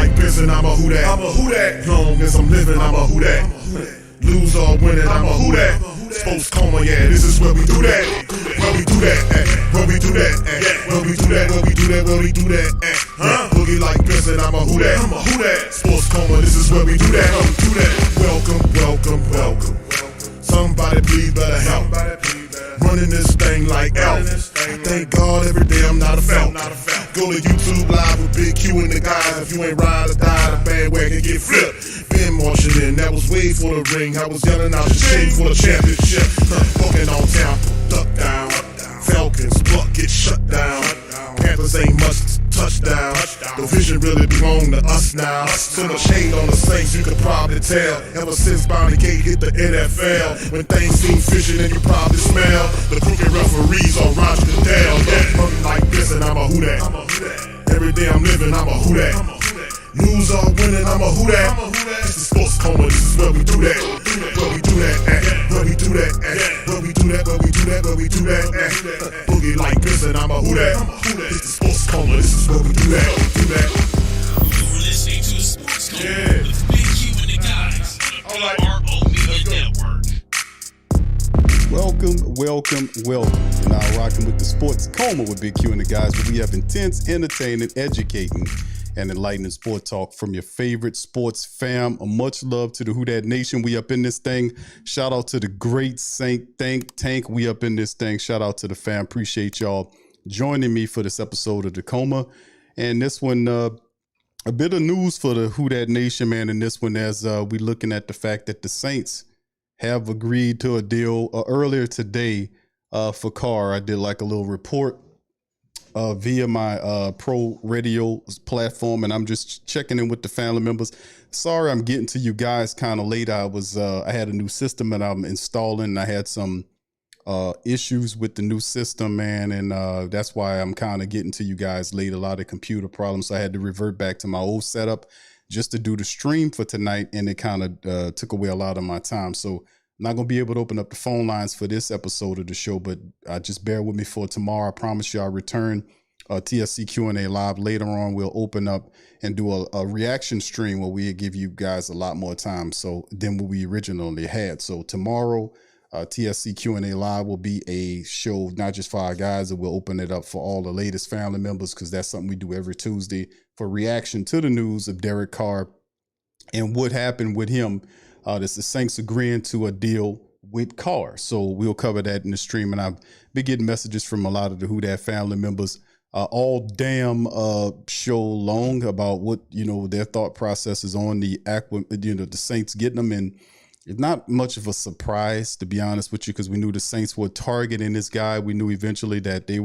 like Winston, I'm a who that. I'm a who that. Long as I'm living, I'm a who that. Lose or winning, I'm a who that. Sports coma, yeah, this is where we do that. Where we do that, where we do that, where we do that, where we do that, where we do that, Boogie like Winston, I'm a who that. I'm a who that. Sports coma, this is where we do that. Do that. Welcome, welcome, welcome. Somebody please better help. Running this thing like Elf. I thank God every day I'm not a felt. Go to YouTube Live with Big Q and the guys. If you ain't ride or die, the bandwagon get flipped. Been marching in, that was way for the ring. I was yelling out the shame for the championship. Poking on town, duck down. Falcons, Buck get shut down. Panthers ain't much touchdown. The vision really belong to us now. So much hate on the Saints, you could probably tell. Ever since Bounty Gate hit the NFL, when things seem fishy and you probably smell the crooked referees on Roger Goodell. Look like this and I'm a who that. Every day I'm living, I'm a who that. Lose or winning, I'm a who that. This is sports coma, this is where we do that. Where we do that, where we do that, where we do that, where we do that, where we do that, Boogie like this and I'm a who that. This is sports coma, this is where we do that, do that. You're listening to the Sports Coma with Big Q and the guys on the RO Media Network. Welcome. You're now rocking with the Sports Coma with Big Q and the guys, where we have intense, entertaining, educating, and enlightening sport talk from your favorite sports fam. Much love to the Who Dat Nation. We up in this thing. Shout out to the great Saint Think Tank. We up in this thing. Shout out to the fam. Appreciate y'all joining me for this episode of the Coma. And this one, a bit of news for the Who Dat Nation, man. And this one, as we looking at the fact that the Saints have agreed to a deal earlier today for Carr. I did like a little report via my pro radio platform, and I'm just checking in with the family members. Sorry, I'm getting to you guys kind of late. I had a new system that I'm installing, and I had some issues with the new system, man, and that's why I'm kind of getting to you guys late. A lot of computer problems, so I had to revert back to my old setup just to do the stream for tonight, and it kind of took away a lot of my time. So I'm not going to be able to open up the phone lines for this episode of the show, but just bear with me for tomorrow. I promise you I'll return TSC Q&A live later on. We'll open up and do a reaction stream where we give you guys a lot more time than what we originally had. So tomorrow, TSC Q&A live will be a show not just for our guys, and we'll open it up for all the latest family members, because that's something we do every Tuesday for reaction to the news of Derek Carr and what happened with him. This is Saints agreeing to a deal with Carr. So we'll cover that in the stream. And I've been getting messages from a lot of the Who Dat family members all damn show long about what, their thought process is on the Saints getting them. And it's not much of a surprise, to be honest with you, because we knew the Saints were targeting this guy. We knew eventually that they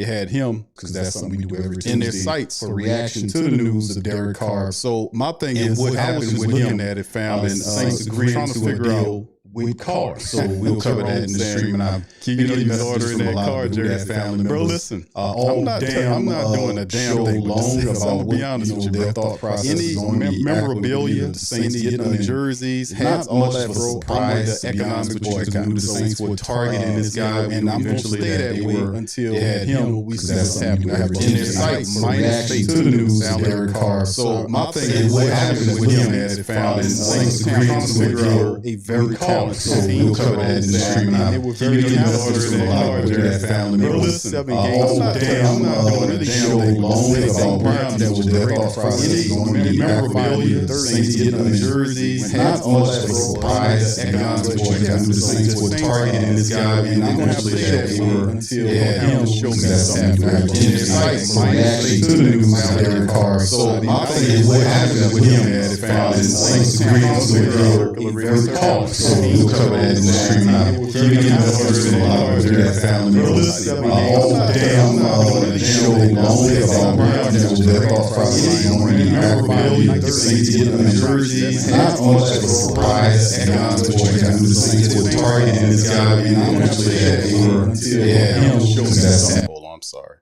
had him, because that's something we do every Tuesday, in their sights for reaction to the news of Derek Carr. So my thing is, what happened with him at it, fam, and Saints agreeing trying to figure out with Carr. So we'll cover that in the stream, and I'm keeping you ordering that Carr jersey, family. Bro, listen, I'm not doing a damn thing long about, be honest with you, their thought process. Any memorabilia, the Saints getting them jerseys, hats, all that, bro. I'm with the economics boy, because I knew the Saints were targeting this guy, and I'm going to stay that way until they had him, because that's what's happening. In their sights, minus to the news of Derek Carr. So my thing is, what happened with him at it, fam, and Saints agreeing to figure out a very so we'll cover that in the stream. They were very ordering that family members. I'm not doing a show long about Brown. That was their thought process on the memorabilia, Saints getting the jerseys, hats, all that surprise economics boy. I knew the Saints were targeting this guy, and I'm going to say that they were until they had him show me that's happening. In their sights, minus to the news of Derek Carr. So my thing is, what happened with him at it, found in Saints agreeing to a very call. So we'll cover that in the stream. Keeping the orders in that family members. I'm not doing a show long about Brown. That was their thought process on the memorabilia, the Saints getting the jerseys, hats, all that surprise economics boy. I knew the Saints were targeting this guy, and I'm going to say that they were until they had him show me that. Hold on, I'm sorry.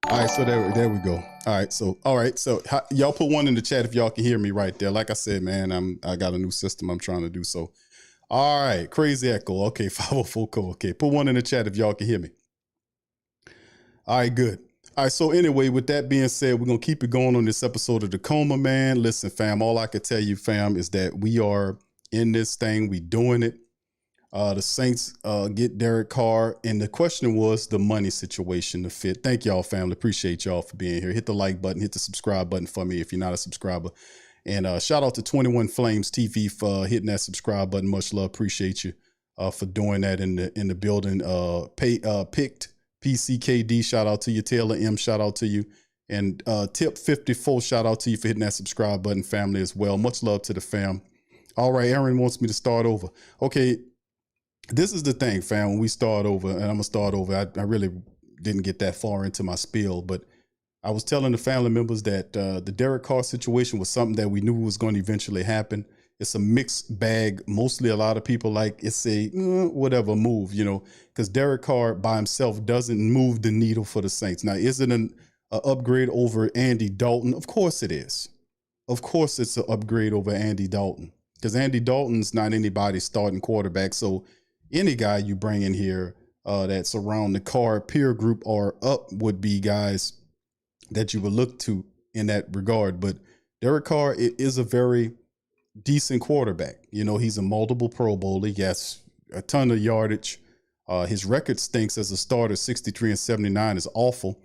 All right, so there we go. All right, so y'all put one in the chat if y'all can hear me right there. Like I said, man, I got a new system I'm trying to do, so. All right, crazy echo. Okay, 504 code. Okay, put one in the chat if y'all can hear me. All right, good. All right, so anyway, with that being said, we're going to keep it going on this episode of the Coma, man. Listen, fam, all I can tell you, fam, is that we are in this thing. We doing it. The Saints get Derek Carr, and the question was the money situation, the fit. Thank y'all, family. Appreciate y'all for being here. Hit the like button, hit the subscribe button for me if you're not a subscriber. And shout out to 21 Flames TV for hitting that subscribe button. Much love. Appreciate you for doing that in the building. Picked PCKD, shout out to you. Taylor M, shout out to you. And Tip 54, shout out to you for hitting that subscribe button, family, as well. Much love to the fam. All right, Aaron wants me to start over. Okay. This is the thing, fam, when we start over, and I'm going to start over. I really didn't get that far into my spiel, but I was telling the family members that the Derek Carr situation was something that we knew was going to eventually happen. It's a mixed bag. Mostly a lot of people like it's a whatever move, because Derek Carr by himself doesn't move the needle for the Saints. Now, is it an upgrade over Andy Dalton? Of course it is. Of course it's an upgrade over Andy Dalton, because Andy Dalton's not anybody's starting quarterback. So any guy you bring in here that's around the Carr peer group or up would be guys that you would look to in that regard. But Derek Carr is a very decent quarterback. He's a multiple Pro Bowler. He has a ton of yardage. His record stinks as a starter. 63-79 is awful.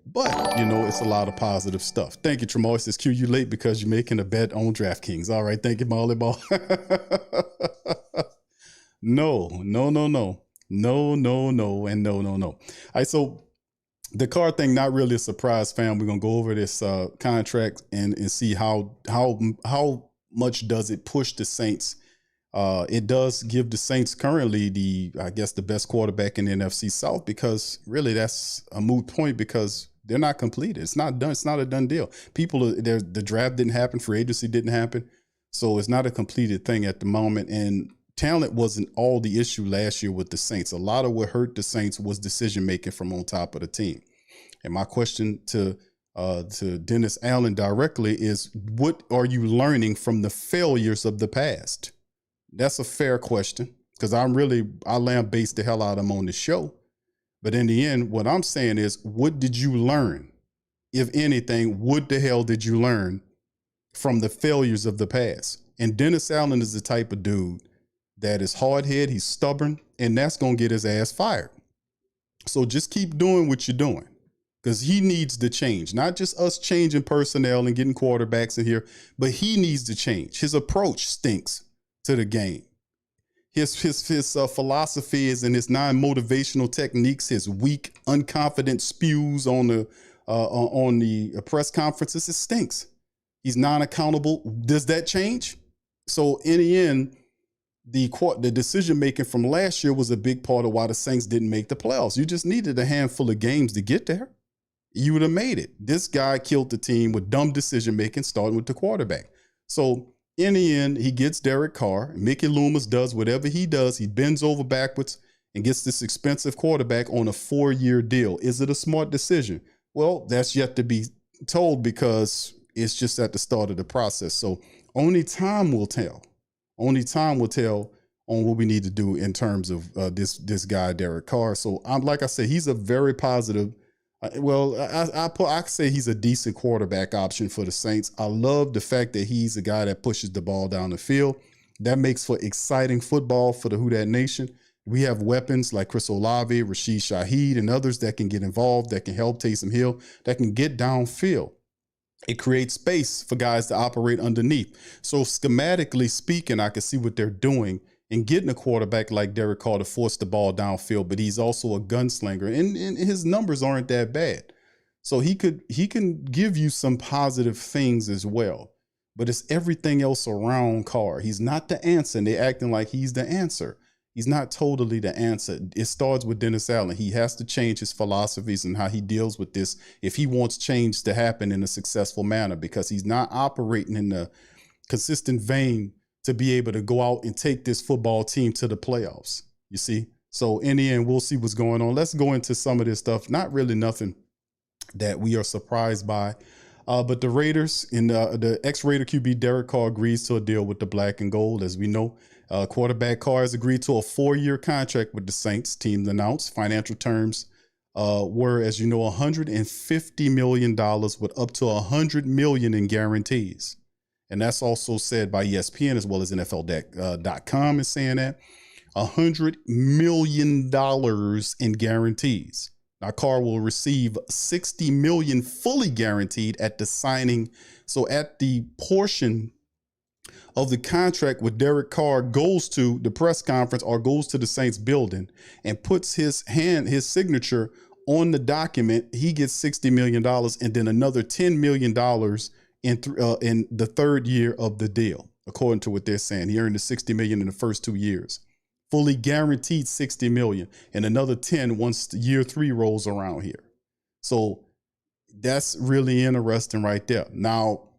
But, it's a lot of positive stuff. Thank you, Tremoy. It says, Q, you late because you're making a bet on DraftKings. All right. Thank you, Molly Ball. No, and no. All right, so the Carr thing, not really a surprise, fam. We're gonna go over this contract and see how much does it push the Saints. It does give the Saints currently the best quarterback in the NFC South, because really that's a moot point because they're not completed. It's not done. It's not a done deal. The draft didn't happen. Free agency didn't happen. So it's not a completed thing at the moment. And talent wasn't all the issue last year with the Saints. A lot of what hurt the Saints was decision-making from on top of the team. And my question to Dennis Allen directly is, what are you learning from the failures of the past? That's a fair question, because I lambaste the hell out of him on the show. But in the end, what I'm saying is, what did you learn? If anything, what the hell did you learn from the failures of the past? And Dennis Allen is the type of dude that is hard-headed, he's stubborn, and that's going to get his ass fired. So just keep doing what you're doing, because he needs to change. Not just us changing personnel and getting quarterbacks in here, but he needs to change. His approach stinks to the game. His philosophies and his non-motivational techniques, his weak, unconfident spews on the press conferences, it stinks. He's non-accountable. Does that change? So in the end, the decision making from last year was a big part of why the Saints didn't make the playoffs. You just needed a handful of games to get there. You would have made it. This guy killed the team with dumb decision making, starting with the quarterback. So in the end, he gets Derek Carr. Mickey Loomis does whatever he does. He bends over backwards and gets this expensive quarterback on a 4-year deal. Is it a smart decision? Well, that's yet to be told, because it's just at the start of the process. So only time will tell. Only time will tell on what we need to do in terms of this guy, Derek Carr. So like I said, he's a very positive. I say he's a decent quarterback option for the Saints. I love the fact that he's a guy that pushes the ball down the field. That makes for exciting football for the Who Dat Nation. We have weapons like Chris Olave, Rashid Shaheed, and others that can get involved, that can help Taysom Hill, that can get downfield. It creates space for guys to operate underneath. So schematically speaking, I can see what they're doing in getting a quarterback like Derek Carr to force the ball downfield, but he's also a gunslinger, and his numbers aren't that bad. So he can give you some positive things as well, but it's everything else around Carr. He's not the answer, and they're acting like he's the answer. He's not totally the answer. It starts with Dennis Allen. He has to change his philosophies and how he deals with this if he wants change to happen in a successful manner, because he's not operating in the consistent vein to be able to go out and take this football team to the playoffs, you see? So in the end, we'll see what's going on. Let's go into some of this stuff. Not really nothing that we are surprised by. But the Raiders and the ex-Raider QB Derek Carr agrees to a deal with the black and gold. As we know, quarterback Carr has agreed to a 4-year contract with the Saints. Team announced financial terms were, as you know, $150 million with up to $100 million in guarantees. And that's also said by ESPN as well as NFL.com is saying that $100 million in guarantees. Now, Carr will receive $60 million fully guaranteed at the signing. So at the portion of the contract with Derek Carr goes to the press conference or goes to the Saints building and puts his signature on the document, he gets $60 million and then another $10 million in the third year of the deal, according to what they're saying. He earned the $60 million in the first 2 years. Fully guaranteed $60 million and another 10 once year 3 rolls around here. So that's really interesting right there. Now,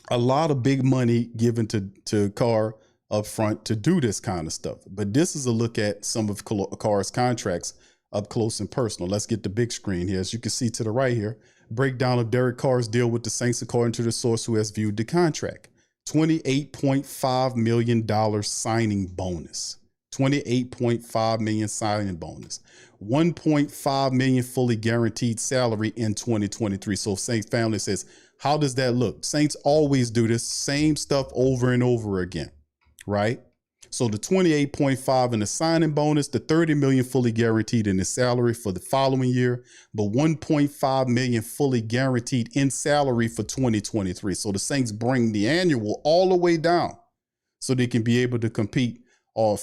a lot of big money given to Carr up front to do this kind of stuff. But this is a look at some of Carr's contracts up close and personal. Let's get the big screen here. As you can see to the right here, breakdown of Derek Carr's deal with the Saints according to the source who has viewed the contract. $28.5 million signing bonus. $28.5 million signing bonus. $1.5 million fully guaranteed salary in 2023. So Saints family says, how does that look? Saints always do this same stuff over and over again, right? So the 28.5 in the signing bonus, the 30 million fully guaranteed in the salary for the following year, but 1.5 million fully guaranteed in salary for 2023. So the Saints bring the annual all the way down so they can be able to compete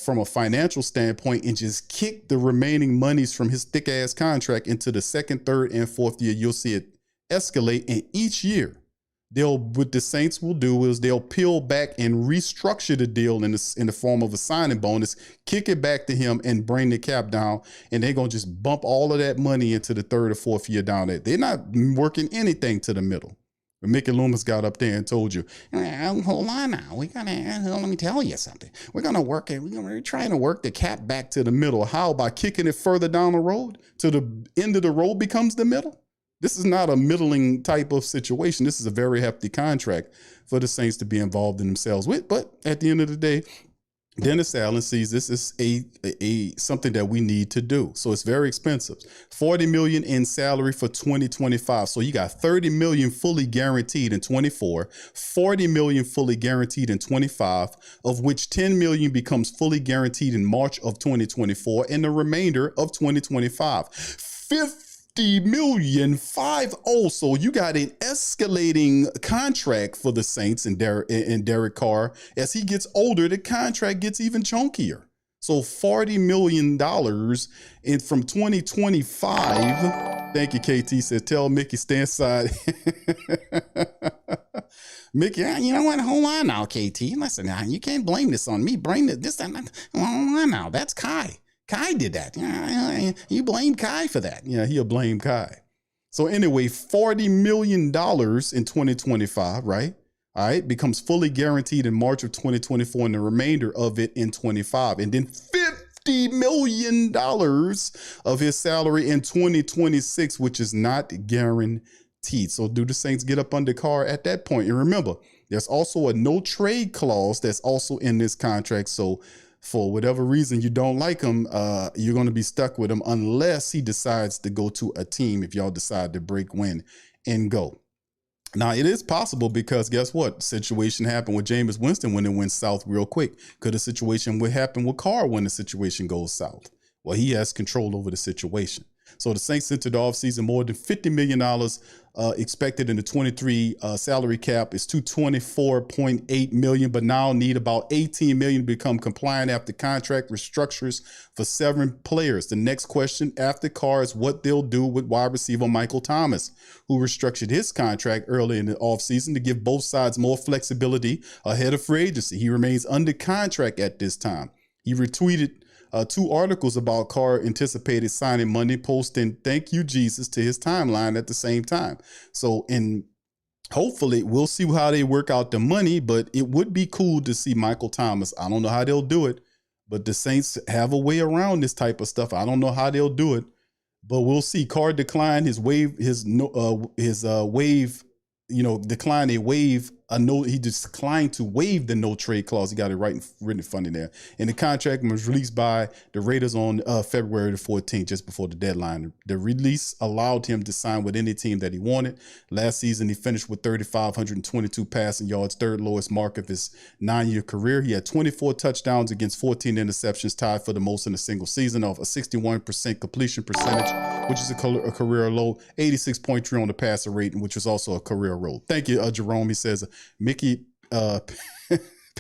from a financial standpoint and just kick the remaining monies from his thick ass contract into the second, third, and fourth year. You'll see it escalate, and each year what the Saints will do is they'll peel back and restructure the deal in the form of a signing bonus, kick it back to him and bring the cap down. And they're going to just bump all of that money into the third or fourth year down there. They're not working anything to the middle. But Mickey Loomis got up there and told you, hold on now. Let me tell you something. We're going to work it. We're trying to work the cap back to the middle. How? By kicking it further down the road to the end of the road becomes the middle. This is not a middling type of situation. This is a very hefty contract for the Saints to be involved in themselves with. But at the end of the day, Dennis Allen sees this as a something that we need to do. So it's very expensive. $40 million in salary for 2025. So you got $30 million fully guaranteed in 24, $40 million fully guaranteed in 25, of which $10 million becomes fully guaranteed in March of 2024 and the remainder of 2025. $50 million, 5-0. So you got an escalating contract for the Saints and Derek Carr. As he gets older, the contract gets even chunkier. So $40 million from 2025. Thank you, KT said, tell Mickey stay inside. Mickey, you know what? Hold on now, KT. Listen, now, you can't blame this on me. Blame this. Hold on now. That's Kai. Kai did that. You blame Kai for that. Yeah, he'll blame Kai. So anyway, $40 million in 2025, right? All right, becomes fully guaranteed in March of 2024 and the remainder of it in 25. And then $50 million of his salary in 2026, which is not guaranteed. So do the Saints get up under Carr at that point? And remember, there's also a no trade clause that's also in this contract. So for whatever reason you don't like him, you're going to be stuck with him unless he decides to go to a team if y'all decide to break, win, and go. Now, it is possible because guess what? Situation happened with Jameis Winston when it went south real quick. Could a situation would happen with Carr when the situation goes south? Well, he has control over the situation. So the Saints entered the offseason more than $50 million expected in the 23 salary cap is $224.8 million, but now need about $18 million to become compliant after contract restructures for 7 players. The next question after Carr is what they'll do with wide receiver Michael Thomas, who restructured his contract early in the offseason to give both sides more flexibility ahead of free agency. He remains under contract at this time. He retweeted 2 articles about Carr anticipated signing Monday, posting "Thank you, Jesus" to his timeline at the same time. So, hopefully we'll see how they work out the money, but it would be cool to see Michael Thomas. I don't know how they'll do it, but the Saints have a way around this type of stuff. I don't know how they'll do it, but we'll see. Carr declined declined a waive he declined to waive the no trade clause. He got it written in front of there. And the contract was released by the Raiders on February the 14th, just before the deadline. The release allowed him to sign with any team that he wanted. Last season, he finished with 3,522 passing yards, third lowest mark of his 9-year career. He had 24 touchdowns against 14 interceptions, tied for the most in a single season, of a 61% completion percentage, which is a career low, 86.3 on the passer rating, which is also a career low. Thank you, Jerome. He says, Mickey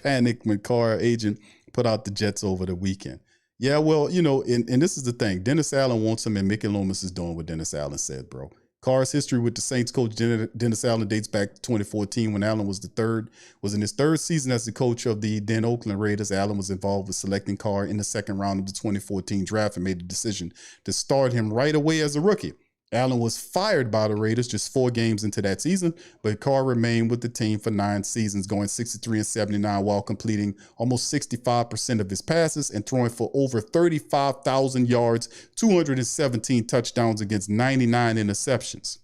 panicked when Carr agent put out the Jets over the weekend. Yeah, well, you know, and this is the thing. Dennis Allen wants him, and Mickey Loomis is doing what Dennis Allen said, bro. Carr's history with the Saints coach Dennis Allen dates back to 2014 when Allen was in his third season as the coach of the then Oakland Raiders. Allen was involved with selecting Carr in the second round of the 2014 draft and made the decision to start him right away as a rookie. Allen was fired by the Raiders just 4 games into that season, but Carr remained with the team for 9 seasons, going 63-79 while completing almost 65% of his passes and throwing for over 35,000 yards, 217 touchdowns against 99 interceptions.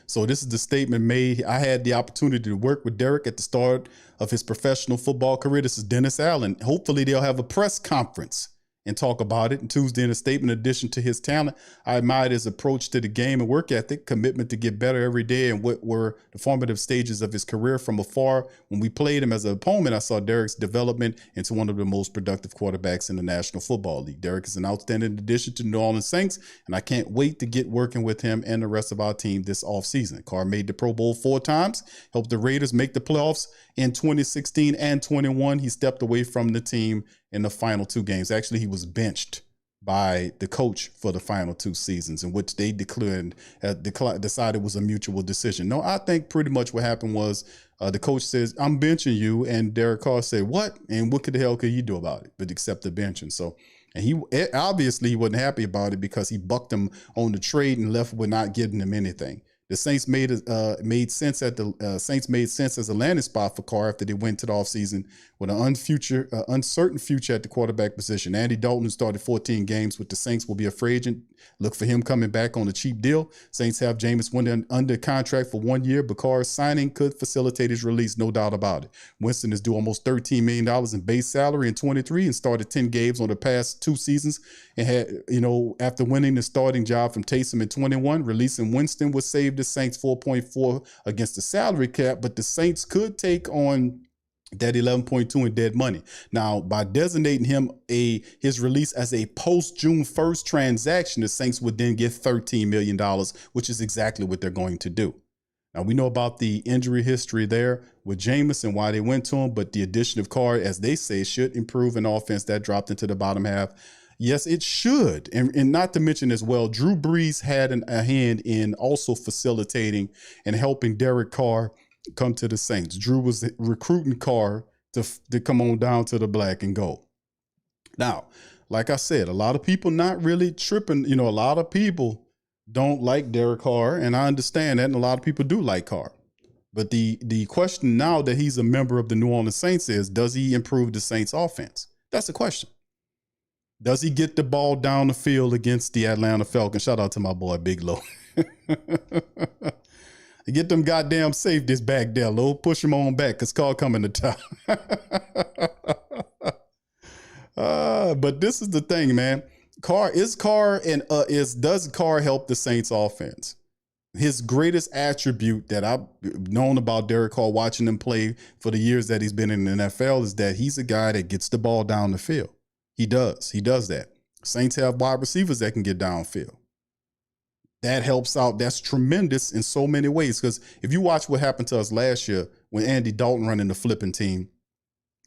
So this is the statement made. I had the opportunity to work with Derek at the start of his professional football career. This is Dennis Allen. Hopefully they'll have a press conference and talk about it. And Tuesday, in a statement, in addition to his talent, I admired his approach to the game and work ethic, commitment to get better every day, and what were the formative stages of his career. From afar, when we played him as an opponent, I saw Derek's development into one of the most productive quarterbacks in the National Football League. Derek is an outstanding addition to the New Orleans Saints, and I can't wait to get working with him and the rest of our team this offseason. Carr made the Pro Bowl 4 times, helped the Raiders make the playoffs in 2016 and 21. He stepped away from the team in the final 2 games. Actually, he was benched by the coach for the final 2 seasons, in which they decided was a mutual decision. No, I think pretty much what happened was the coach says, I'm benching you. And Derek Carr said, what? And what the hell could he do about it but accept the benching? So, and he obviously wasn't happy about it because he bucked him on the trade and left with not giving him anything. The Saints made sense as a landing spot for Carr after they went to the offseason with an uncertain future at the quarterback position. Andy Dalton, who started 14 games with the Saints, will be a free agent. Look for him coming back on a cheap deal. Saints have Jameis under contract for 1 year, but Carr's signing could facilitate his release, no doubt about it. Winston is due almost $13 million in base salary in 23 and started 10 games on the past 2 seasons. And had, after winning the starting job from Taysom in 21, releasing Winston would save the Saints 4.4 against the salary cap, but the Saints could take on that 11.2 in dead money. Now, by designating him his release as a post-June 1st transaction, the Saints would then get $13 million, which is exactly what they're going to do. Now, we know about the injury history there with Jameis and why they went to him, but the addition of Carr, as they say, should improve an offense that dropped into the bottom half. Yes, it should. And not to mention as well, Drew Brees had a hand in also facilitating and helping Derek Carr come to the Saints. Drew was recruiting Carr to come on down to the black and gold. Now, like I said, a lot of people not really tripping. A lot of people don't like Derek Carr, and I understand that, and a lot of people do like Carr. But the question now that he's a member of the New Orleans Saints is, does he improve the Saints offense? That's the question. Does he get the ball down the field against the Atlanta Falcons? Shout out to my boy, Big Low. Get them goddamn safeties back there, Low. Push them on back because Carr coming to top. But this is the thing, man. Does Carr help the Saints offense? His greatest attribute that I've known about Derek Carr, watching him play for the years that he's been in the NFL, is that he's a guy that gets the ball down the field. He does that. Saints have wide receivers that can get downfield. That helps out. That's tremendous in so many ways. Because if you watch what happened to us last year when Andy Dalton running the flipping team,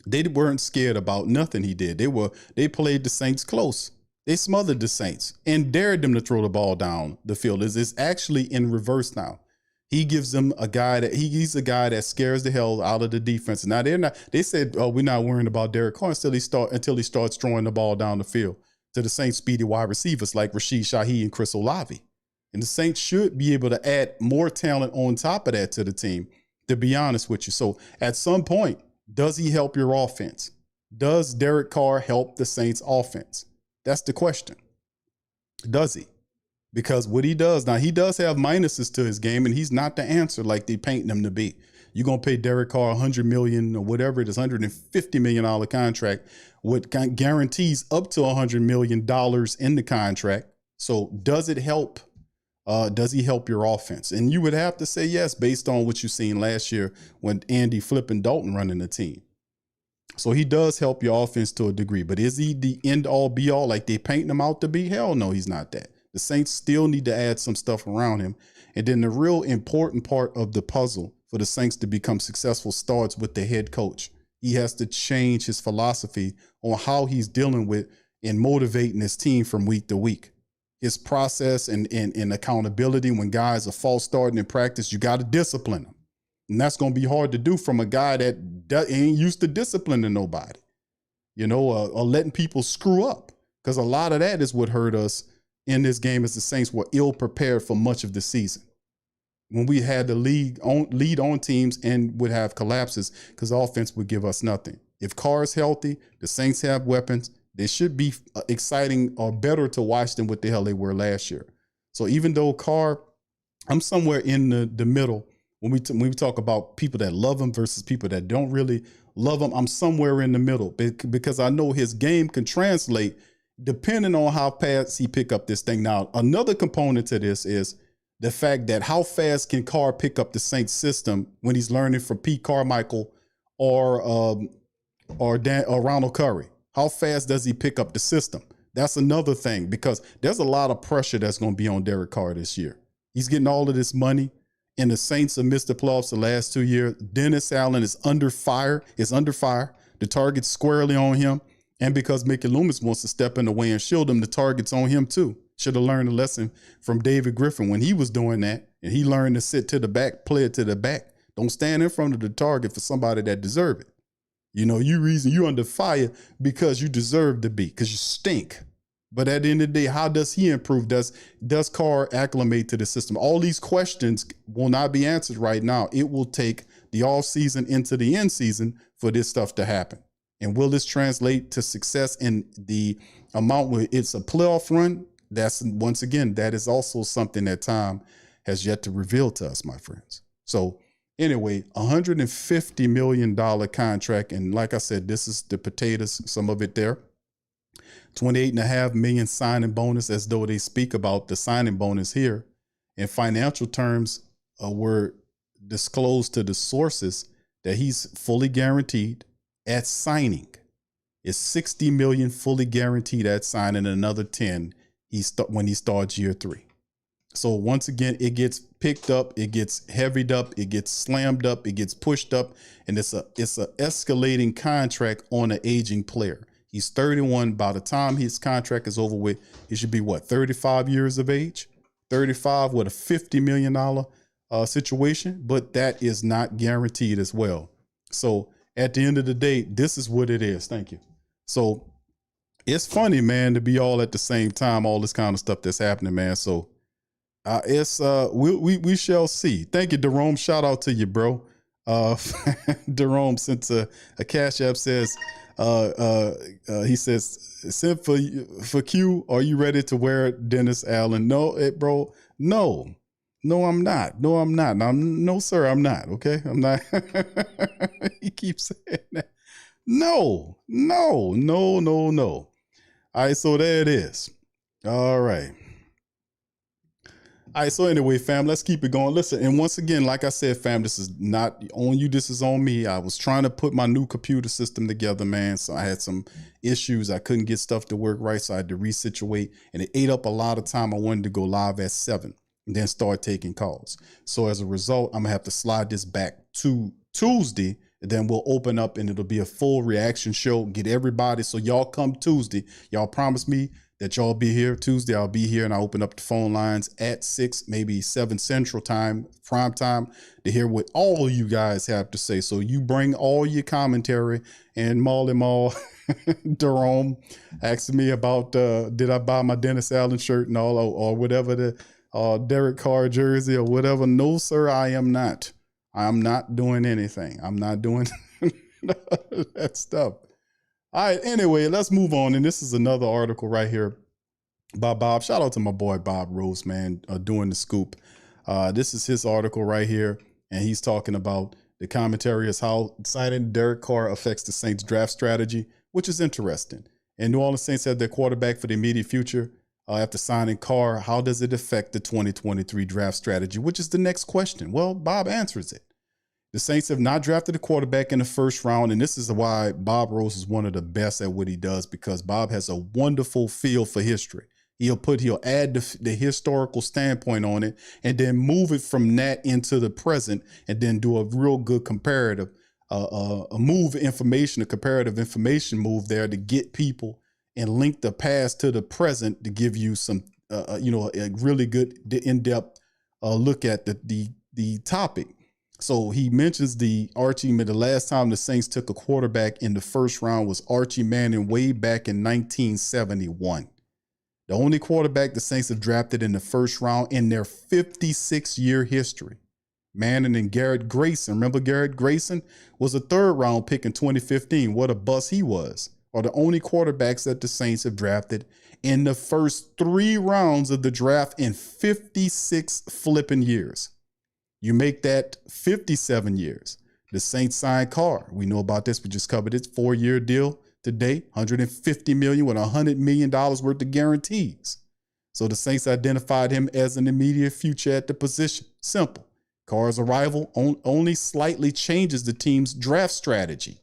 they weren't scared about nothing he did. They played the Saints close. They smothered the Saints and dared them to throw the ball down the field. It's actually in reverse now. He gives them a guy he's a guy that scares the hell out of the defense. Now they said, oh, we're not worrying about Derek Carr until he starts throwing the ball down the field to the Saints speedy wide receivers like Rashid Shaheed and Chris Olave. And the Saints should be able to add more talent on top of that to the team, to be honest with you. So at some point, does he help your offense? Does Derek Carr help the Saints offense? That's the question. Does he? Because what he does now, he does have minuses to his game, and he's not the answer like they paint him to be. You're going to pay Derek Carr $100 million or whatever it is, $150 million contract with guarantees up to $100 million in the contract. So does it help? Does he help your offense? And you would have to say yes, based on what you've seen last year when Andy flipping Dalton running the team. So he does help your offense to a degree, but is he the end all be all like they paint him out to be? Hell no, he's not that. The Saints still need to add some stuff around him. And then the real important part of the puzzle for the Saints to become successful starts with the head coach. He has to change his philosophy on how he's dealing with and motivating his team from week to week. His process and accountability when guys are false starting in practice, you got to discipline them. And that's going to be hard to do from a guy that ain't used to disciplining nobody, or letting people screw up. Because a lot of that is what hurt us in this game as the Saints were ill prepared for much of the season. When we had the lead on teams and would have collapses because offense would give us nothing. If Carr is healthy, the Saints have weapons. They should be exciting or better to watch than what the hell they were last year. So even though Carr, I'm somewhere in the middle when we talk about people that love him versus people that don't really love him. I'm somewhere in the middle because I know his game can translate depending on how fast he pick up this thing. Now, another component to this is the fact that how fast can Carr pick up the Saints system when he's learning from Pete Carmichael or Ronald Curry. How fast does he pick up the system? That's another thing because there's a lot of pressure that's going to be on Derek Carr this year. He's getting all of this money, and the Saints have missed the playoffs the last 2 years. Dennis Allen is under fire. The target's squarely on him. And because Mickey Loomis wants to step in the way and shield him, the target's on him too. Should have learned a lesson from David Griffin when he was doing that, and he learned to sit to the back, play it to the back. Don't stand in front of the target for somebody that deserve it. You under fire because you deserve to be, because you stink. But at the end of the day, how does he improve? Does Carr acclimate to the system? All these questions will not be answered right now. It will take the off season into the end season for this stuff to happen. And will this translate to success in the amount where it's a playoff run? That is also something that time has yet to reveal to us, my friends. So anyway, $150 million contract. And like I said, this is the potatoes, some of it there. $28.5 million signing bonus, as though they speak about the signing bonus here. In financial terms, were disclosed to the sources that he's fully guaranteed at signing. It's $60 million fully guaranteed at signing, another 10 when he starts year 3. So once again, it gets picked up, it gets heavied up, it gets slammed up, it gets pushed up, and it's a escalating contract on an aging player. He's 31. By the time his contract is over with, he should be 35 years of age, 35 with a $50 million situation, but that is not guaranteed as well. So at the end of the day, this is what it is. Thank you. So it's funny, man, to be all at the same time, all this kind of stuff that's happening, man. So we shall see. Thank you, Jerome. Shout out to you, bro. Jerome sent a Cash App, says, he says, sent for Q, are you ready to wear Dennis Allen? No, bro. No, I'm not. No, sir, I'm not. Okay. I'm not. He keeps saying that. No. All right. So there it is. All right. All right. So anyway, fam, let's keep it going. Listen. And once again, like I said, fam, this is not on you. This is on me. I was trying to put my new computer system together, man. So I had some issues. I couldn't get stuff to work right. So I had to resituate, and it ate up a lot of time. I wanted to go live at 7 and then start taking calls. So as a result, I'm gonna have to slide this back to Tuesday, and then we'll open up and it'll be a full reaction show. Get everybody. So y'all come Tuesday. Y'all promise me that y'all be here Tuesday. I'll be here, and I'll open up the phone lines at 6, maybe 7 Central Time, prime time, to hear what all of you guys have to say. So you bring all your commentary. And Molly Mall, Jerome asking me about did I buy my Dennis Allen shirt and all, or whatever, the Derek Carr jersey or whatever. No, sir, I am not. I'm not doing anything. I'm not doing that stuff. All right. Anyway, let's move on. And this is another article right here by Bob. Shout out to my boy Bob Rose, man, doing the scoop. This is his article right here, and he's talking about The commentary is how signing Derek Carr affects the Saints draft strategy, which is interesting. And New Orleans Saints have their quarterback for the immediate future. After signing Carr, how does it affect the 2023 draft strategy, which is the next question? Well, Bob answers it. The Saints have not drafted a quarterback in the first round, and this is why Bob Rose is one of the best at what he does, because Bob has a wonderful feel for history. He'll add the historical standpoint on it and then move it from that into the present and then do a real good comparative, a comparative information move there to get people and link the past to the present to give you some, a really good in-depth look at the topic. So he mentions the last time the Saints took a quarterback in the first round was Archie Manning way back in 1971. The only quarterback the Saints have drafted in the first round in their 56-year history. Manning and Garrett Grayson. Remember Garrett Grayson was a third-round pick in 2015. What a bust he was. Are the only quarterbacks that the Saints have drafted in the first 3 rounds of the draft in 56 flipping years. You make that 57 years. The Saints signed Carr. We know about this. We just covered it. 4-year deal. Today, $150 million with $100 million worth of guarantees. So the Saints identified him as an immediate future at the position. Simple. Carr's arrival only slightly changes the team's draft strategy,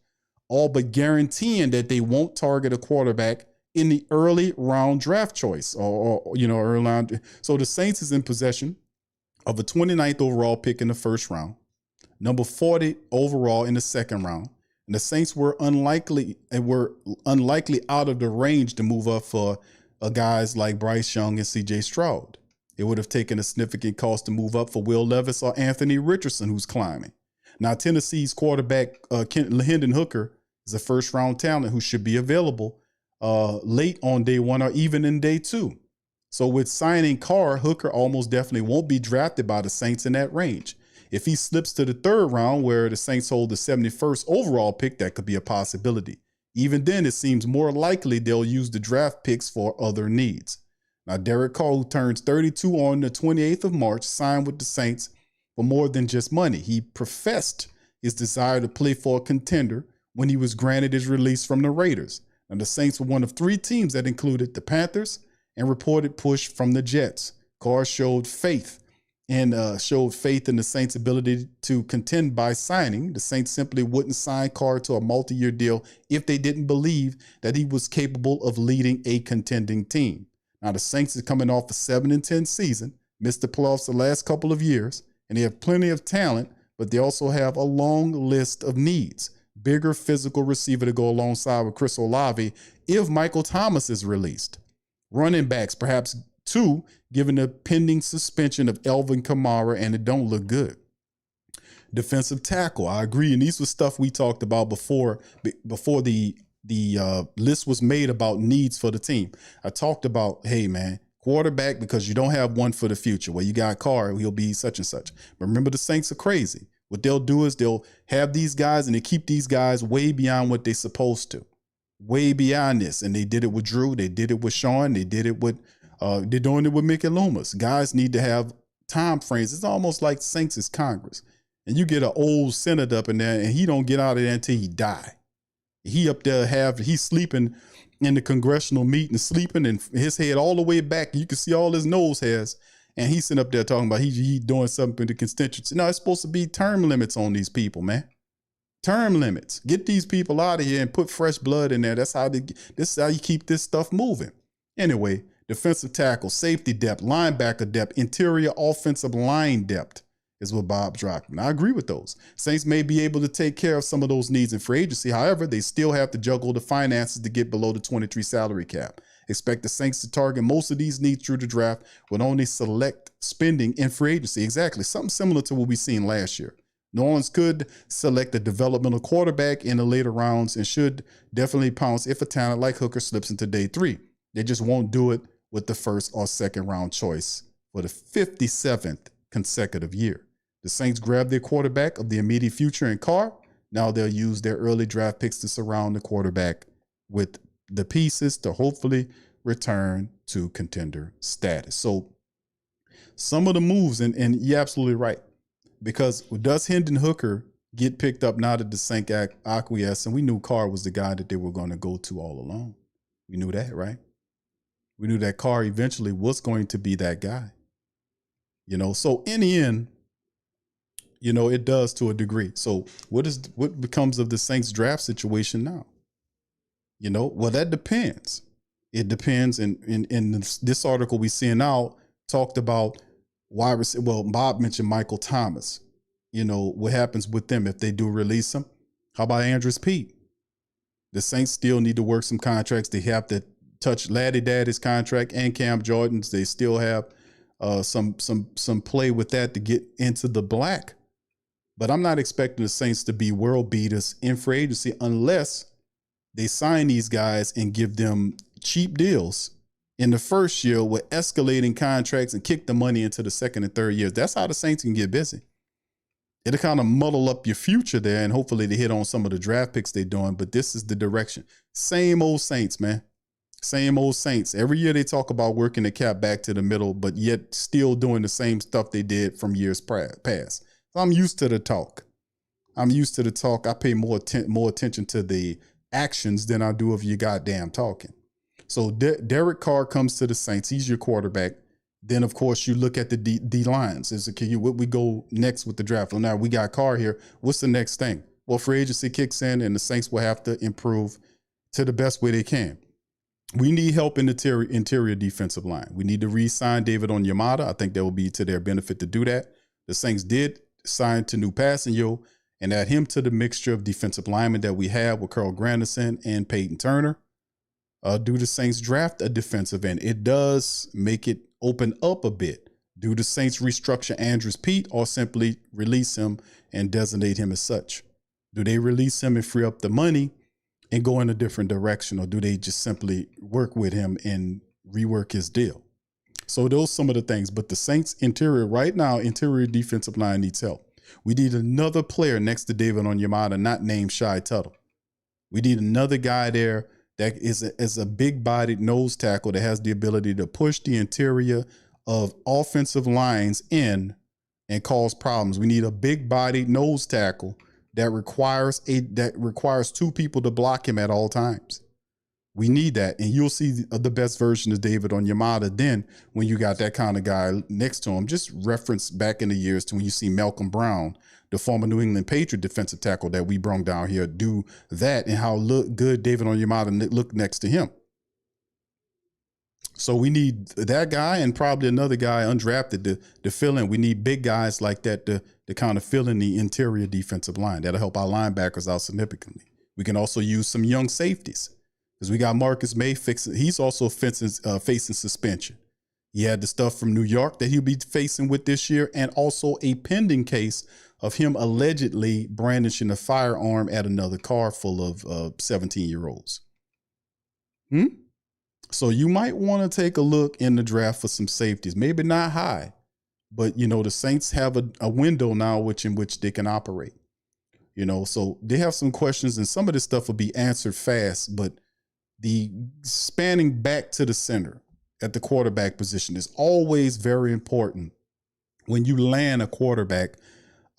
all but guaranteeing that they won't target a quarterback in the early round draft choice early round. So the Saints is in possession of a 29th overall pick in the first round, number 40 overall in the second round. And the Saints were unlikely out of the range to move up for guys like Bryce Young and C.J. Stroud. It would have taken a significant cost to move up for Will Levis or Anthony Richardson, who's climbing. Now, Tennessee's quarterback, Hendon Hooker, is a first-round talent who should be available late on day 1 or even in day 2. So with signing Carr, Hooker almost definitely won't be drafted by the Saints in that range. If he slips to the 3rd round where the Saints hold the 71st overall pick, that could be a possibility. Even then, it seems more likely they'll use the draft picks for other needs. Now, Derek Carr, who turns 32 on the 28th of March, signed with the Saints for more than just money. He professed his desire to play for a contender when he was granted his release from the Raiders. Now, the Saints were one of 3 teams that included the Panthers and reported push from the Jets. Carr showed faith in the Saints' ability to contend by signing. The Saints simply wouldn't sign Carr to a multi-year deal if they didn't believe that he was capable of leading a contending team. Now, the Saints are coming off a 7-10 season, missed the playoffs the last couple of years, and they have plenty of talent, but they also have a long list of needs. Bigger physical receiver to go alongside with Chris Olave if Michael Thomas is released. Running backs, perhaps 2, given the pending suspension of Elvin Kamara, and it don't look good. Defensive tackle, I agree, and these were stuff we talked about before the list was made about needs for the team. I talked about, hey man, quarterback, because you don't have one for the future. Well, you got Carr, he'll be such and such. But remember, the Saints are crazy. What they'll do is they'll have these guys and they keep these guys way beyond what they're supposed to. Way beyond this. And they did it with Drew. They did it with Sean. They did it with they're doing it with Mickey Loomis. Guys need to have time frames. It's almost like Saints is Congress. And you get an old senator up in there and he don't get out of there until he die. He up there he's sleeping in the congressional meeting, sleeping and his head all the way back. You can see all his nose hairs. And he's sitting up there talking about he doing something to the constituency. No, it's supposed to be term limits on these people, man. Term limits. Get these people out of here and put fresh blood in there. This is how you keep this stuff moving. Anyway, defensive tackle, safety depth, linebacker depth, interior offensive line depth is what Bob dropped. And I agree with those. Saints may be able to take care of some of those needs in free agency. However, they still have to juggle the finances to get below the 23 salary cap. Expect the Saints to target most of these needs through the draft with only select spending in free agency. Exactly. Something similar to what we seen last year. New Orleans could select a developmental quarterback in the later rounds and should definitely pounce if a talent like Hooker slips into day 3. They just won't do it with the 1st or 2nd round choice for the 57th consecutive year. The Saints grabbed their quarterback of the immediate future in Carr. Now they'll use their early draft picks to surround the quarterback with the pieces to hopefully return to contender status. So some of the moves, and you're absolutely right, because does Hendon Hooker get picked up now that the Saints acquiesce, and we knew Carr was the guy that they were going to go to all along. We knew that, right? We knew that Carr eventually was going to be that guy. So in the end, it does to a degree. So what becomes of the Saints draft situation now? Well, that depends. It depends. In this article we see now talked about wide receiver. Well, Bob mentioned Michael Thomas. What happens with them if they do release him? How about Andrews Pete? The Saints still need to work some contracts. They have to touch Laddie Daddy's contract and Cam Jordan's. They still have some play with that to get into the black. But I'm not expecting the Saints to be world beaters in free agency unless they sign these guys and give them cheap deals in the first year with escalating contracts and kick the money into the second and third years. That's how the Saints can get busy. It'll kind of muddle up your future there, and hopefully they hit on some of the draft picks they're doing. But this is the direction. Same old Saints, man. Same old Saints. Every year they talk about working the cap back to the middle, but yet still doing the same stuff they did from years past. So I'm used to the talk. I pay more attention to the actions than I do of your goddamn talking. So Derek Carr comes to the Saints. He's your quarterback. Then, of course, you look at the D lines. What we go next with the draft? Well, now we got Carr here. What's the next thing? Well, free agency kicks in, and the Saints will have to improve to the best way they can. We need help in the interior defensive line. We need to re-sign David Onyemata. I think that will be to their benefit to do that. The Saints did sign to New Passanio and add him to the mixture of defensive linemen that we have with Carl Granderson and Peyton Turner. Do the Saints draft a defensive end? It does make it open up a bit. Do the Saints restructure Andrews Pete or simply release him and designate him as such? Do they release him and free up the money and go in a different direction, or do they just simply work with him and rework his deal? So those are some of the things. But the Saints interior defensive line needs help. We need another player next to David Onyemata, not named Shy Tuttle. We need another guy there that is a big-bodied nose tackle that has the ability to push the interior of offensive lines in and cause problems. We need a big-bodied nose tackle that requires two people to block him at all times. We need that, and you'll see the best version of David Onyemata then when you got that kind of guy next to him. Just reference back in the years to when you see Malcolm Brown, the former New England Patriot defensive tackle that we brought down here, do that, and how good David Onyemata looked next to him. So we need that guy and probably another guy undrafted to fill in. We need big guys like that to kind of fill in the interior defensive line. That'll help our linebackers out significantly. We can also use some young safeties because we got Marcus May fixing. He's also facing suspension. He had the stuff from New York that he'll be facing with this year, and also a pending case of him allegedly brandishing a firearm at another car full of 17-year-olds. So you might want to take a look in the draft for some safeties. Maybe not high, but, the Saints have a window now in which they can operate. So they have some questions, and some of this stuff will be answered fast, but the spanning back to the center at the quarterback position is always very important when you land a quarterback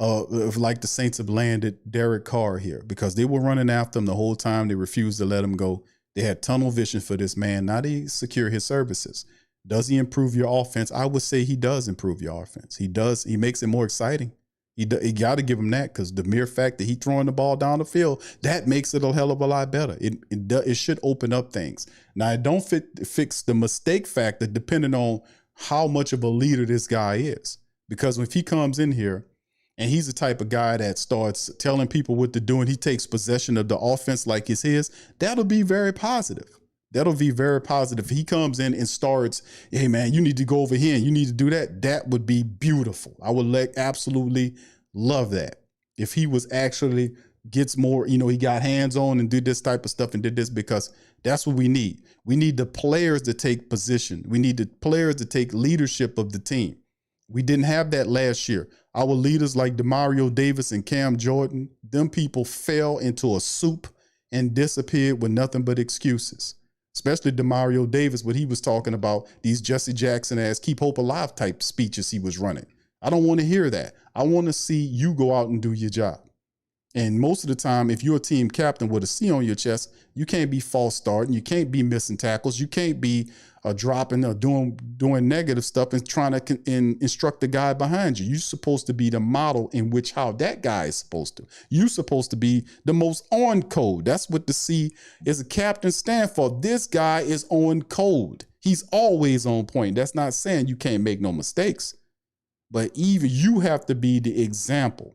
like the Saints have landed Derek Carr here, because they were running after him the whole time. They refused to let him go. They had tunnel vision for this man. Now they secure his services. Does he improve your offense? I would say he does improve your offense. He does. He makes it more exciting. You got to give him that, because the mere fact that he's throwing the ball down the field, that makes it a hell of a lot better. It should open up things. Now, it don't fix the mistake factor depending on how much of a leader this guy is. Because if he comes in here and he's the type of guy that starts telling people what to do and he takes possession of the offense like it's his, that'll be very positive. That'll be very positive. If he comes in and starts, hey, man, you need to go over here and you need to do that, that would be beautiful. I would absolutely love that. If he was actually gets more, he got hands on and do this type of stuff and did this, because that's what we need. We need the players to take position. We need the players to take leadership of the team. We didn't have that last year. Our leaders like Demario Davis and Cam Jordan, them people fell into a soup and disappeared with nothing but excuses. Especially Demario Davis, what he was talking about, these Jesse Jackson-ass keep hope alive type speeches he was running. I don't want to hear that. I want to see you go out and do your job. And most of the time, if you're a team captain with a C on your chest, you can't be false starting. You can't be missing tackles. You can't be dropping or doing negative stuff and trying to instruct the guy behind you. You're supposed to be the model in which how that guy is supposed to. You're supposed to be the most on code. That's what the C is a captain stand for. This guy is on code. He's always on point. That's not saying you can't make no mistakes, but even you have to be the example.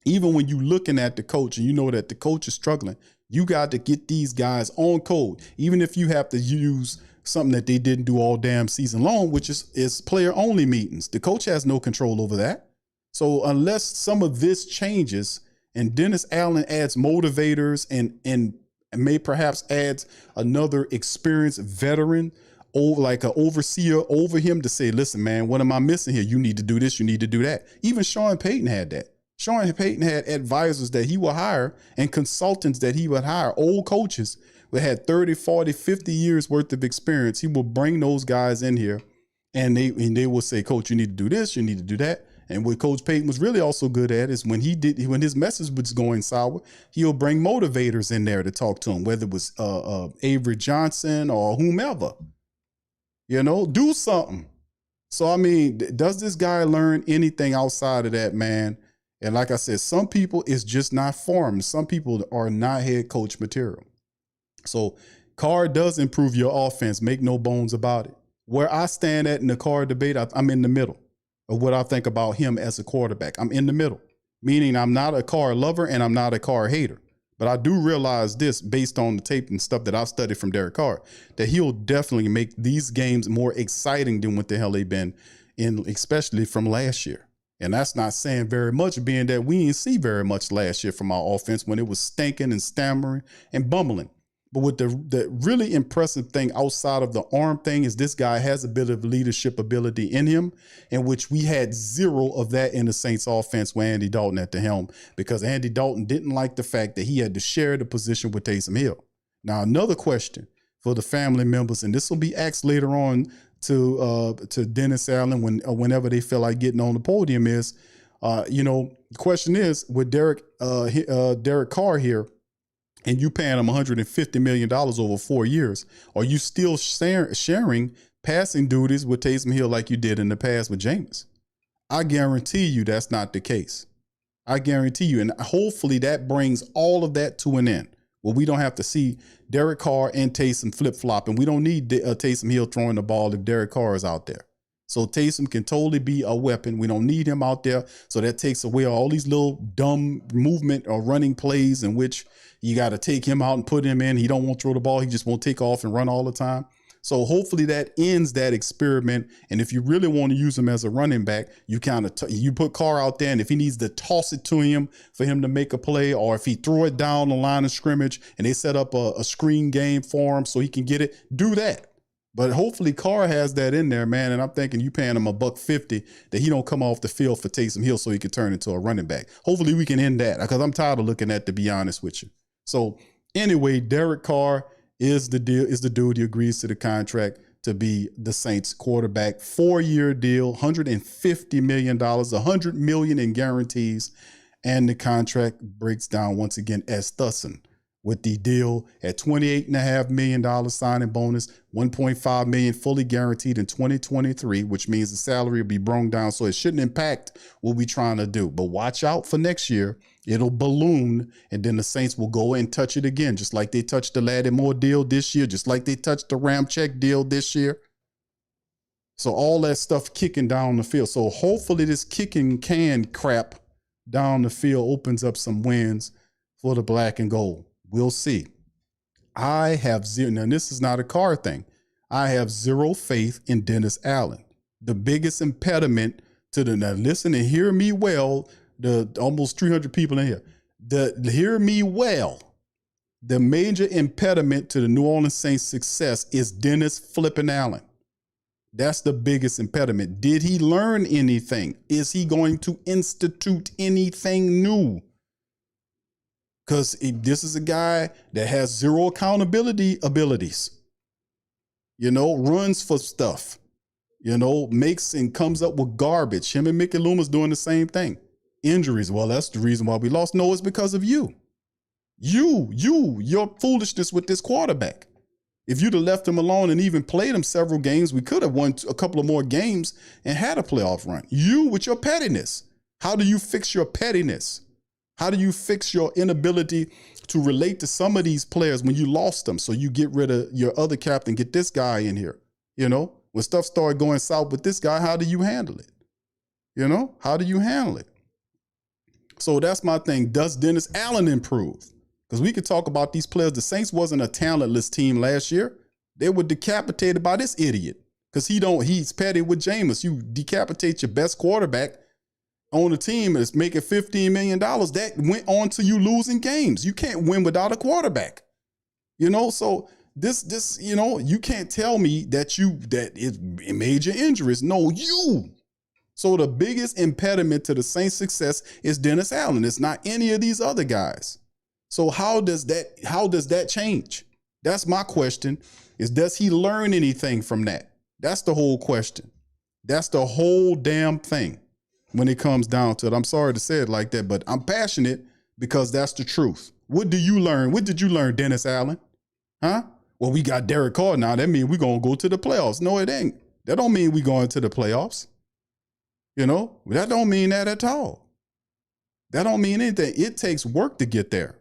Even when you're looking at the coach and you know that the coach is struggling, you got to get these guys on code. Even if you have to use something that they didn't do all damn season long, which is player only meetings. The coach has no control over that. So unless some of this changes and Dennis Allen adds motivators and may perhaps adds another experienced veteran or like an overseer over him to say, listen, man, what am I missing here? You need to do this. You need to do that. Even Sean Payton had that. Sean Payton had advisors that he would hire and consultants that he would hire, old coaches that had 30, 40, 50 years worth of experience. He will bring those guys in here and they will say, coach, you need to do this, you need to do that. And what Coach Payton was really also good at is when his message was going sour, he'll bring motivators in there to talk to him, whether it was Avery Johnson or whomever. Do something. So, I mean, does this guy learn anything outside of that, man? And like I said, some people it's just not for them. Some people are not head coach material. So Carr does improve your offense. Make no bones about it. Where I stand at in the Carr debate, I'm in the middle of what I think about him as a quarterback. I'm in the middle, meaning I'm not a Carr lover and I'm not a Carr hater. But I do realize this based on the tape and stuff that I've studied from Derek Carr, that he'll definitely make these games more exciting than what the hell they've been in, especially from last year. And that's not saying very much, being that we didn't see very much last year from our offense when it was stinking and stammering and bumbling. But what the really impressive thing outside of the arm thing is this guy has a bit of leadership ability in him, in which we had zero of that in the Saints offense with Andy Dalton at the helm, because Andy Dalton didn't like the fact that he had to share the position with Taysom Hill. Now, another question for the family members, and this will be asked later on to Dennis Allen whenever they feel like getting on the podium is, the question is, with Derek Carr here, and you paying him $150 million over 4 years, are you still sharing passing duties with Taysom Hill like you did in the past with Jameis? I guarantee you that's not the case. I guarantee you. And hopefully that brings all of that to an end. Well, we don't have to see Derek Carr and Taysom flip-flop, and we don't need Taysom Hill throwing the ball if Derek Carr is out there. So Taysom can totally be a weapon. We don't need him out there. So that takes away all these little dumb movement or running plays in which you got to take him out and put him in. He don't want to throw the ball. He just won't take off and run all the time. So hopefully that ends that experiment. And if you really want to use him as a running back, you you put Carr out there, and if he needs to toss it to him for him to make a play, or if he throw it down the line of scrimmage and they set up a screen game for him so he can get it, do that. But hopefully Carr has that in there, man. And I'm thinking you paying him $150 that he don't come off the field for Taysom Hill so he can turn into a running back. Hopefully we can end that, because I'm tired of looking at, to be honest with you. So anyway, Derek Carr is the dude who agrees to the contract to be the Saints quarterback. 4-year deal, $150 million, $100 million in guarantees. And the contract breaks down once again as thusson, with the deal at $28.5 million signing bonus, $1.5 million fully guaranteed in 2023, which means the salary will be brought down. So it shouldn't impact what we're trying to do. But watch out for next year. It'll balloon, and then the Saints will go and touch it again, just like they touched the Lattimore deal this year, just like they touched the Ramczyk deal this year. So all that stuff kicking down the field. So hopefully this kicking can crap down the field opens up some wins for the black and gold. We'll see. I have zero. Now, this is not a Carr thing. I have zero faith in Dennis Allen. The biggest impediment to now listen and hear me well, the almost 300 people in here, hear me well. The major impediment to the New Orleans Saints' success is Dennis flipping Allen. That's the biggest impediment. Did he learn anything? Is he going to institute anything new? Because this is a guy that has zero accountability abilities, runs for stuff, makes and comes up with garbage. Him and Mickey Loomis doing the same thing. Injuries. Well, that's the reason why we lost. No, it's because of you. Your foolishness with this quarterback. If you'd have left him alone and even played him several games, we could have won a couple of more games and had a playoff run. You with your pettiness. How do you fix your pettiness? How do you fix your inability to relate to some of these players when you lost them? So you get rid of your other captain, get this guy in here. You know, when stuff started going south with this guy, how do you handle it? You know, how do you handle it? So that's my thing. Does Dennis Allen improve? Because we could talk about these players. The Saints wasn't a talentless team last year. They were decapitated by this idiot because he's petty with Jameis. You decapitate your best quarterback on a team that's making $15 million. That went on to you losing games. You can't win without a quarterback. You know, so this, you know, you can't tell me that it major injuries. No, you. So the biggest impediment to the Saints' success is Dennis Allen. It's not any of these other guys. So how does that change? That's my question. Does he learn anything from that? That's the whole question. That's the whole damn thing when it comes down to it. I'm sorry to say it like that, but I'm passionate because that's the truth. What do you learn? What did you learn, Dennis Allen? Huh? Well, we got Derek Carr now. That means we're going to go to the playoffs. No, it ain't. That don't mean we going to the playoffs. You know, that don't mean that at all. That don't mean anything. It takes work to get there.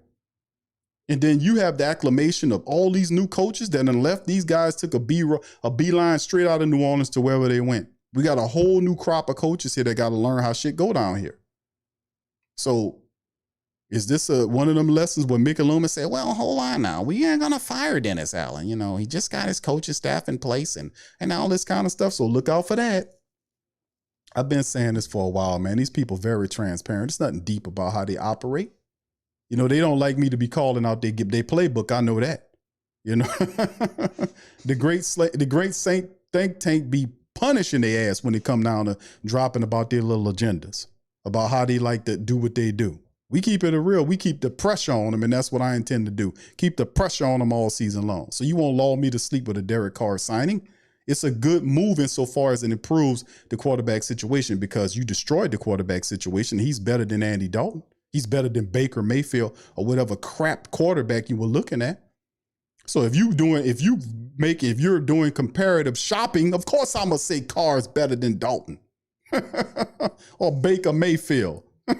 And then you have the acclamation of all these new coaches that done left. These guys took a beeline straight out of New Orleans to wherever they went. We got a whole new crop of coaches here that got to learn how shit go down here. So is this one of them lessons where Mickey Loomis said, well, hold on now. We ain't going to fire Dennis Allen. You know, he just got his coaching staff in place and all this kind of stuff. So look out for that. I've been saying this for a while, man. These people very transparent. There's nothing deep about how they operate. You know, they don't like me to be calling out their playbook. I know that. You know, the great Saint think tank be punishing their ass when it come down to dropping about their little agendas, about how they like to do what they do. We keep it real. We keep the pressure on them, and that's what I intend to do. Keep the pressure on them all season long. So you won't lull me to sleep with a Derek Carr signing. It's a good move insofar as it improves the quarterback situation because you destroyed the quarterback situation. He's better than Andy Dalton. He's better than Baker Mayfield or whatever crap quarterback you were looking at. So if you're doing comparative shopping, of course I'm gonna say Carr is better than Dalton or Baker Mayfield. I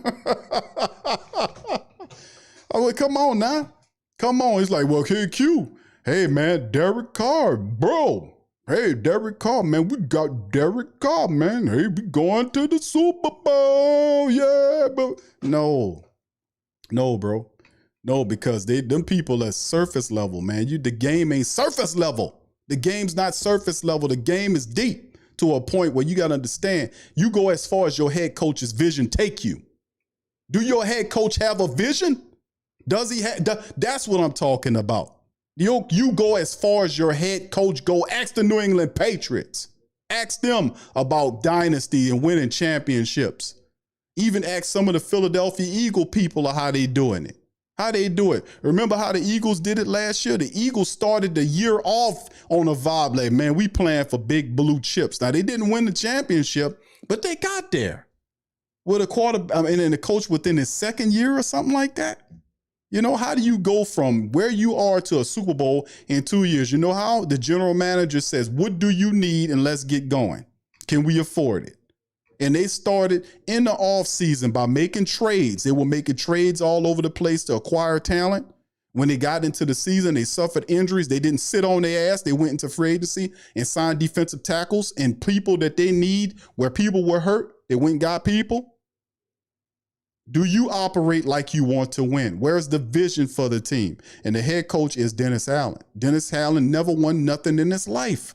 mean, come on now, come on. He's like, well, hey Q, hey man, Derek Carr, bro. Hey, Derek Carr, man, we got Derek Carr, man. Hey, we going to the Super Bowl, yeah, but no, bro. No, because them people are surface level, man. The game ain't surface level. The game's not surface level. The game is deep to a point where you got to understand, you go as far as your head coach's vision take you. Do your head coach have a vision? Does he have? That's what I'm talking about. You go as far as your head coach go. Ask the New England Patriots. Ask them about dynasty and winning championships. Even ask some of the Philadelphia Eagle people how they doing it. How they do it. Remember how the Eagles did it last year? The Eagles started the year off on a vibe like, man, we playing for big blue chips. Now, they didn't win the championship, but they got there. With and a coach within his second year or something like that. You know, how do you go from where you are to a Super Bowl in 2 years? You know how? The general manager says, what do you need? And let's get going. Can we afford it? And they started in the offseason by making trades. They were making trades all over the place to acquire talent. When they got into the season, they suffered injuries. They didn't sit on their ass. They went into free agency and signed defensive tackles and people that they need where people were hurt. They went and got people. Do you operate like you want to win? Where's the vision for the team? And the head coach is Dennis Allen. Dennis Allen never won nothing in his life.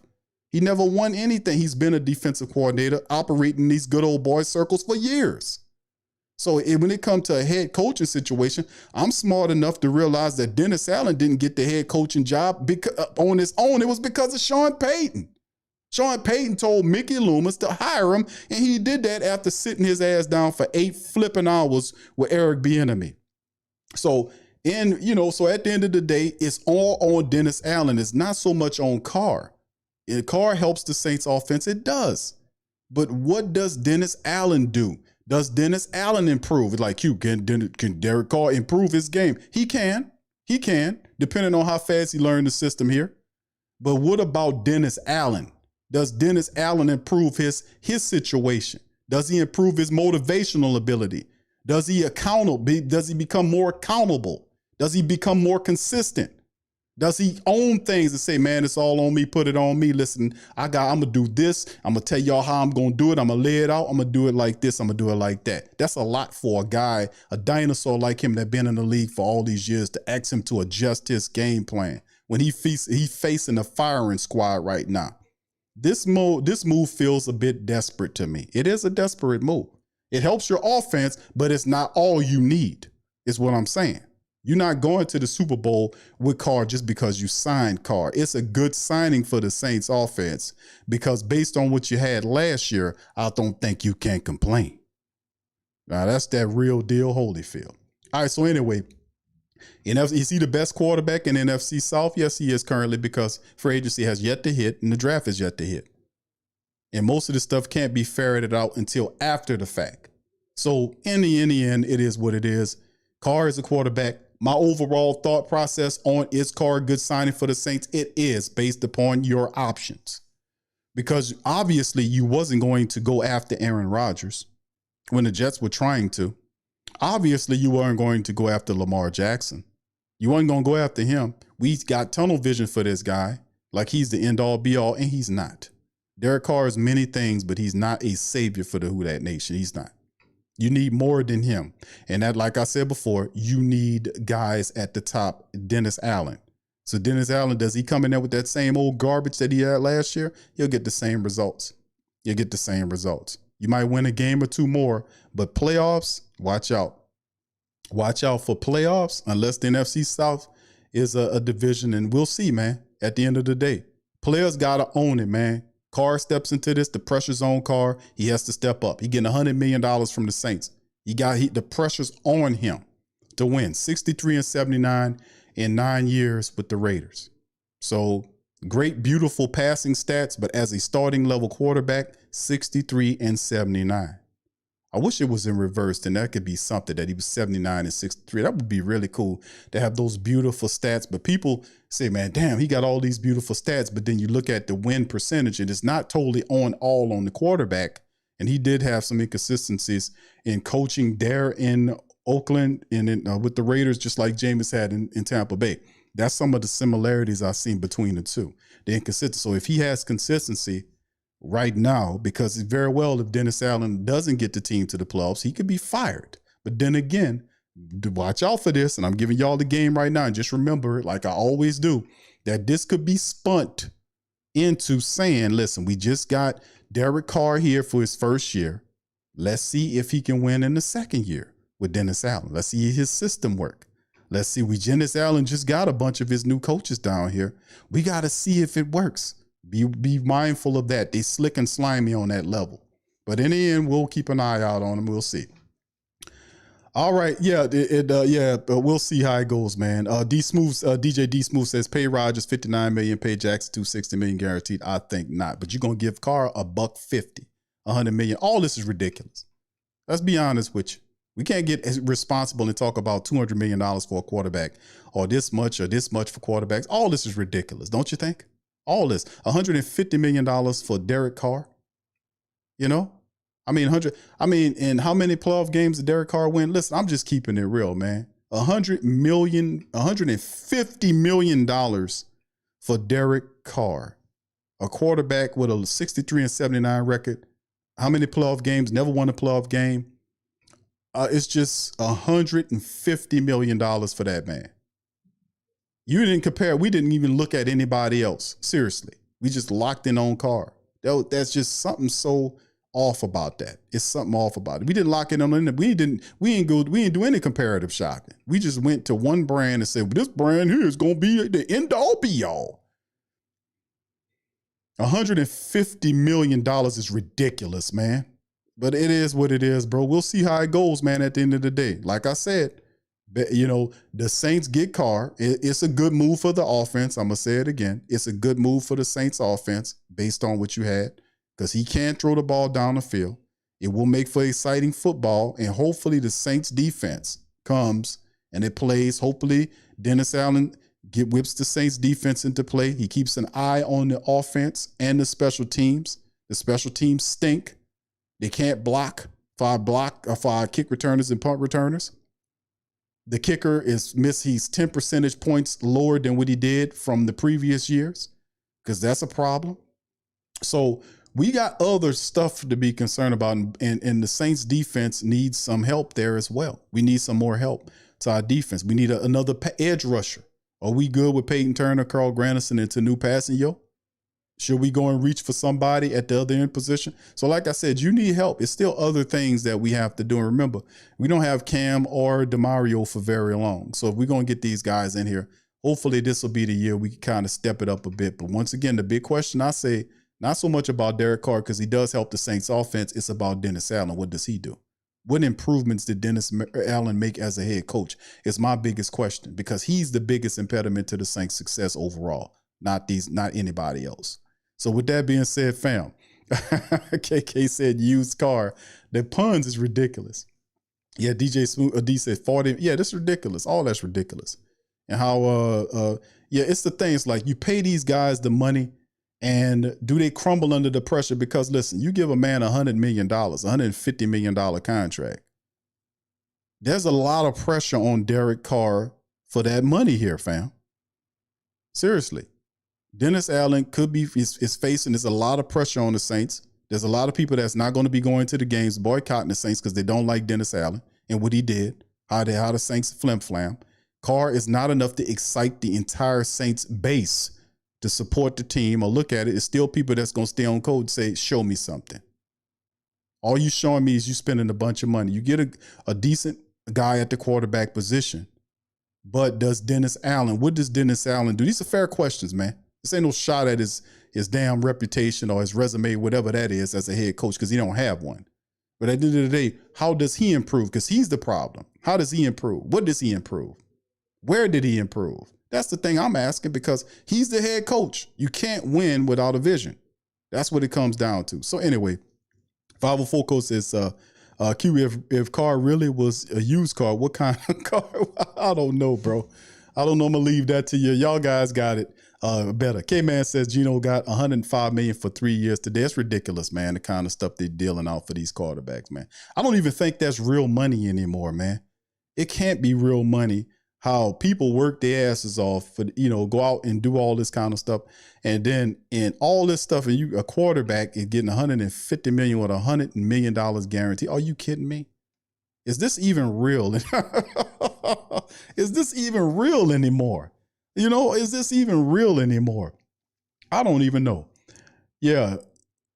He never won anything. He's been a defensive coordinator operating these good old boy circles for years. So when it comes to a head coaching situation, I'm smart enough to realize that Dennis Allen didn't get the head coaching job on his own. It was because of Sean Payton. Sean Payton told Mickey Loomis to hire him, and he did that after sitting his ass down for 8 flipping hours with Eric Bieniemy. So at the end of the day, it's all on Dennis Allen. It's not so much on Carr. Carr helps the Saints offense. It does. But what does Dennis Allen do? Does Dennis Allen improve? Like can Derek Carr improve his game? He can, depending on how fast he learned the system here. But what about Dennis Allen? Does Dennis Allen improve his situation? Does he improve his motivational ability? Does he become more accountable? Does he become more consistent? Does he own things and say, man, it's all on me, put it on me. Listen, I'm going to do this. I'm going to tell y'all how I'm going to do it. I'm going to lay it out. I'm going to do it like this. I'm going to do it like that. That's a lot for a guy, a dinosaur like him that been in the league for all these years, to ask him to adjust his game plan when he's facing a firing squad right now. This move feels a bit desperate to me. It is a desperate move. It helps your offense, but it's not all you need, is what I'm saying. You're not going to the Super Bowl with Carr just because you signed Carr. It's a good signing for the Saints offense because based on what you had last year, I don't think you can complain. Now, that's that real deal Holyfield. All right, so anyway, is he the best quarterback in NFC South? Yes, he is currently, because free agency has yet to hit and the draft is yet to hit. And most of this stuff can't be ferreted out until after the fact. So in the end, it is what it is. Carr is a quarterback. My overall thought process on is Carr a good signing for the Saints? It is, based upon your options. Because obviously you wasn't going to go after Aaron Rodgers when the Jets were trying to. Obviously you weren't going to go after Lamar Jackson. You weren't going to go after him. We got tunnel vision for this guy, like he's the end all be all, and he's not. Derek Carr is many things, but he's not a savior for the Who Dat Nation. He's not. You need more than him. And that, like I said before, you need guys at the top. Dennis Allen. So Dennis Allen, does he come in there with that same old garbage that he had last year? You'll get the same results. You'll get the same results. You might win a game or two more, but playoffs, watch out. Watch out for playoffs, unless the NFC South is a division. And we'll see, man, at the end of the day. Players got to own it, man. Carr steps into this, the pressure's on Carr. He has to step up. He getting $100 million from the Saints. The pressure's on him to win. 63-79 in 9 years with the Raiders. So great, beautiful passing stats, but as a starting level quarterback, 63-79. I wish it was in reverse, then that could be something, that he was 79-63. That would be really cool to have those beautiful stats. But people say, man, damn, he got all these beautiful stats. But then you look at the win percentage, and it's not totally on the quarterback. And he did have some inconsistencies in coaching there in Oakland and with the Raiders, just like Jameis had in Tampa Bay. That's some of the similarities I've seen between the two. The inconsistency. So if he has consistency right now, because it's very well, if Dennis Allen doesn't get the team to the playoffs, he could be fired. But then again, watch out for this. And I'm giving y'all the game right now. And just remember, like I always do, that this could be spunt into saying, listen, we just got Derek Carr here for his first year. Let's see if he can win in the second year with Dennis Allen. Let's see his system work. Let's see. Dennis Allen just got a bunch of his new coaches down here. We got to see if it works. Be mindful of that. They slick and slimy on that level. But in the end, we'll keep an eye out on them. We'll see. All right. Yeah. We'll see how it goes, man. DJ D Smooth says pay Rodgers $59 million, pay Jackson $260 million guaranteed. I think not. But you're going to give Carr $150, $100 million. All this is ridiculous. Let's be honest with you. We can't get responsible and talk about $200 million for a quarterback, or this much for quarterbacks. All this is ridiculous, don't you think? All this, $150 million for Derek Carr. You know, and how many playoff games did Derek Carr win? Listen, I'm just keeping it real, man. $150 million for Derek Carr, a quarterback with a 63-79 record. How many playoff games? Never won a playoff game. It's just $150 million for that man. You didn't compare. We didn't even look at anybody else. Seriously. We just locked in on Carr. That's just something so off about that. It's something off about it. We didn't lock it on. We didn't do any comparative shopping. We just went to one brand and said, well, this brand here is going to be the end all be all. $150 million is ridiculous, man. But it is what it is, bro. We'll see how it goes, man, at the end of the day. Like I said, the Saints get Carr. It's a good move for the offense. I'm going to say it again. It's a good move for the Saints offense based on what you had, because he can't throw the ball down the field. It will make for exciting football, and hopefully the Saints defense comes and it plays. Hopefully Dennis Allen whips the Saints defense into play. He keeps an eye on the offense and the special teams. The special teams stink. They can't block for our kick returners and punt returners. The kicker is he's 10 percentage points lower than what he did from the previous years, because that's a problem. So we got other stuff to be concerned about, and the Saints defense needs some help there as well. We need some more help to our defense. We need another edge rusher. Are we good with Peyton Turner, Carl Granderson into new passing, yo? Should we go and reach for somebody at the other end position? So like I said, you need help. It's still other things that we have to do. And remember, we don't have Cam or DeMario for very long. So if we're going to get these guys in here, hopefully this will be the year we can kind of step it up a bit. But once again, the big question I say, not so much about Derek Carr because he does help the Saints offense. It's about Dennis Allen. What does he do? What improvements did Dennis Allen make as a head coach? It's my biggest question, because he's the biggest impediment to the Saints' success overall, not anybody else. So with that being said, fam, KK said used car. The puns is ridiculous. Yeah, DJ Smooth D said 40. Yeah, that's ridiculous. All that's ridiculous. And how it's the things like you pay these guys the money, and do they crumble under the pressure? Because listen, you give a man $100 million, $150 million contract. There's a lot of pressure on Derek Carr for that money here, fam. Seriously. Dennis Allen is facing, there's a lot of pressure on the Saints. There's a lot of people that's not going to be going to the games, boycotting the Saints because they don't like Dennis Allen and what he did, how the Saints flim-flam. Carr is not enough to excite the entire Saints base to support the team or look at it. It's still people that's going to stay on code and say, show me something. All you showing me is you spending a bunch of money. You get a decent guy at the quarterback position, but what does Dennis Allen do? These are fair questions, man. This ain't no shot at his damn reputation or his resume, whatever that is, as a head coach, because he don't have one. But at the end of the day, how does he improve? Because he's the problem. How does he improve? What does he improve? Where did he improve? That's the thing I'm asking, because he's the head coach. You can't win without a vision. That's what it comes down to. So anyway, 504 Coach says, QB, if Carr really was a used car, what kind of car? I don't know, bro. I don't know. I'm going to leave that to you. Y'all guys got it better. K-Man says Gino got $105 million for 3 years today. That's ridiculous, man, the kind of stuff they're dealing out for these quarterbacks, man. I don't even think that's real money anymore, man. It can't be real money how people work their asses off for, go out and do all this kind of stuff. And then in all this stuff, and a quarterback is getting $150 million with $100 million guarantee. Are you kidding me? Is this even real? Is this even real anymore? Is this even real anymore? I don't even know. Yeah.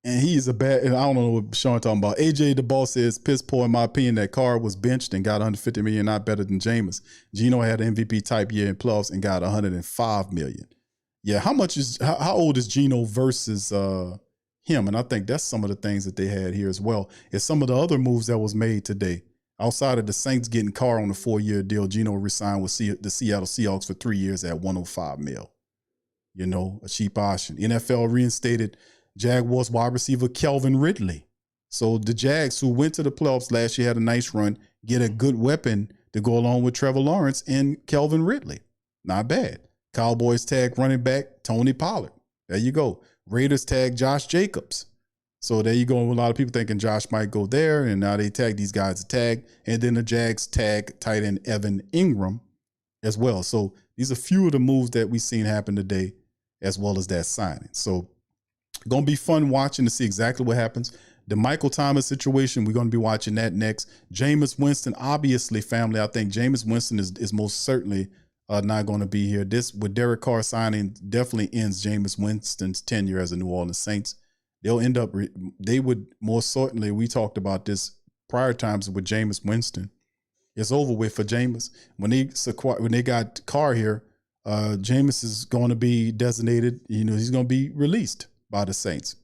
And he's and I don't know what Sean talking about. AJ the Ball says, piss poor in my opinion, that Carr was benched and got $150 million, not better than Jameis. Gino had an MVP type year in playoffs and got $105 million. Yeah. How old is Gino versus him? And I think that's some of the things that they had here as well. It's some of the other moves that was made today. Outside of the Saints getting Carr on a 4-year deal, Gino resigned with the Seattle Seahawks for 3 years at $105 million. A cheap option. NFL reinstated Jaguars wide receiver Calvin Ridley. So the Jags, who went to the playoffs last year, had a nice run, get a good weapon to go along with Trevor Lawrence and Calvin Ridley. Not bad. Cowboys tag running back Tony Pollard. There you go. Raiders tag Josh Jacobs. So there you go. A lot of people thinking Josh might go there, and now they tag these guys to tag. And then the Jags tag tight end Evan Ingram as well. So these are a few of the moves that we've seen happen today, as well as that signing. So going to be fun watching to see exactly what happens. The Michael Thomas situation, we're going to be watching that next. Jameis Winston, obviously, family, I think Jameis Winston is most certainly not going to be here. This, with Derek Carr signing, definitely ends Jameis Winston's tenure as a New Orleans Saints. They'll end up, they would more certainly, we talked about this prior times with Jameis Winston. It's over with for Jameis. When they got Carr here, Jameis is going to be designated, he's going to be released by the Saints,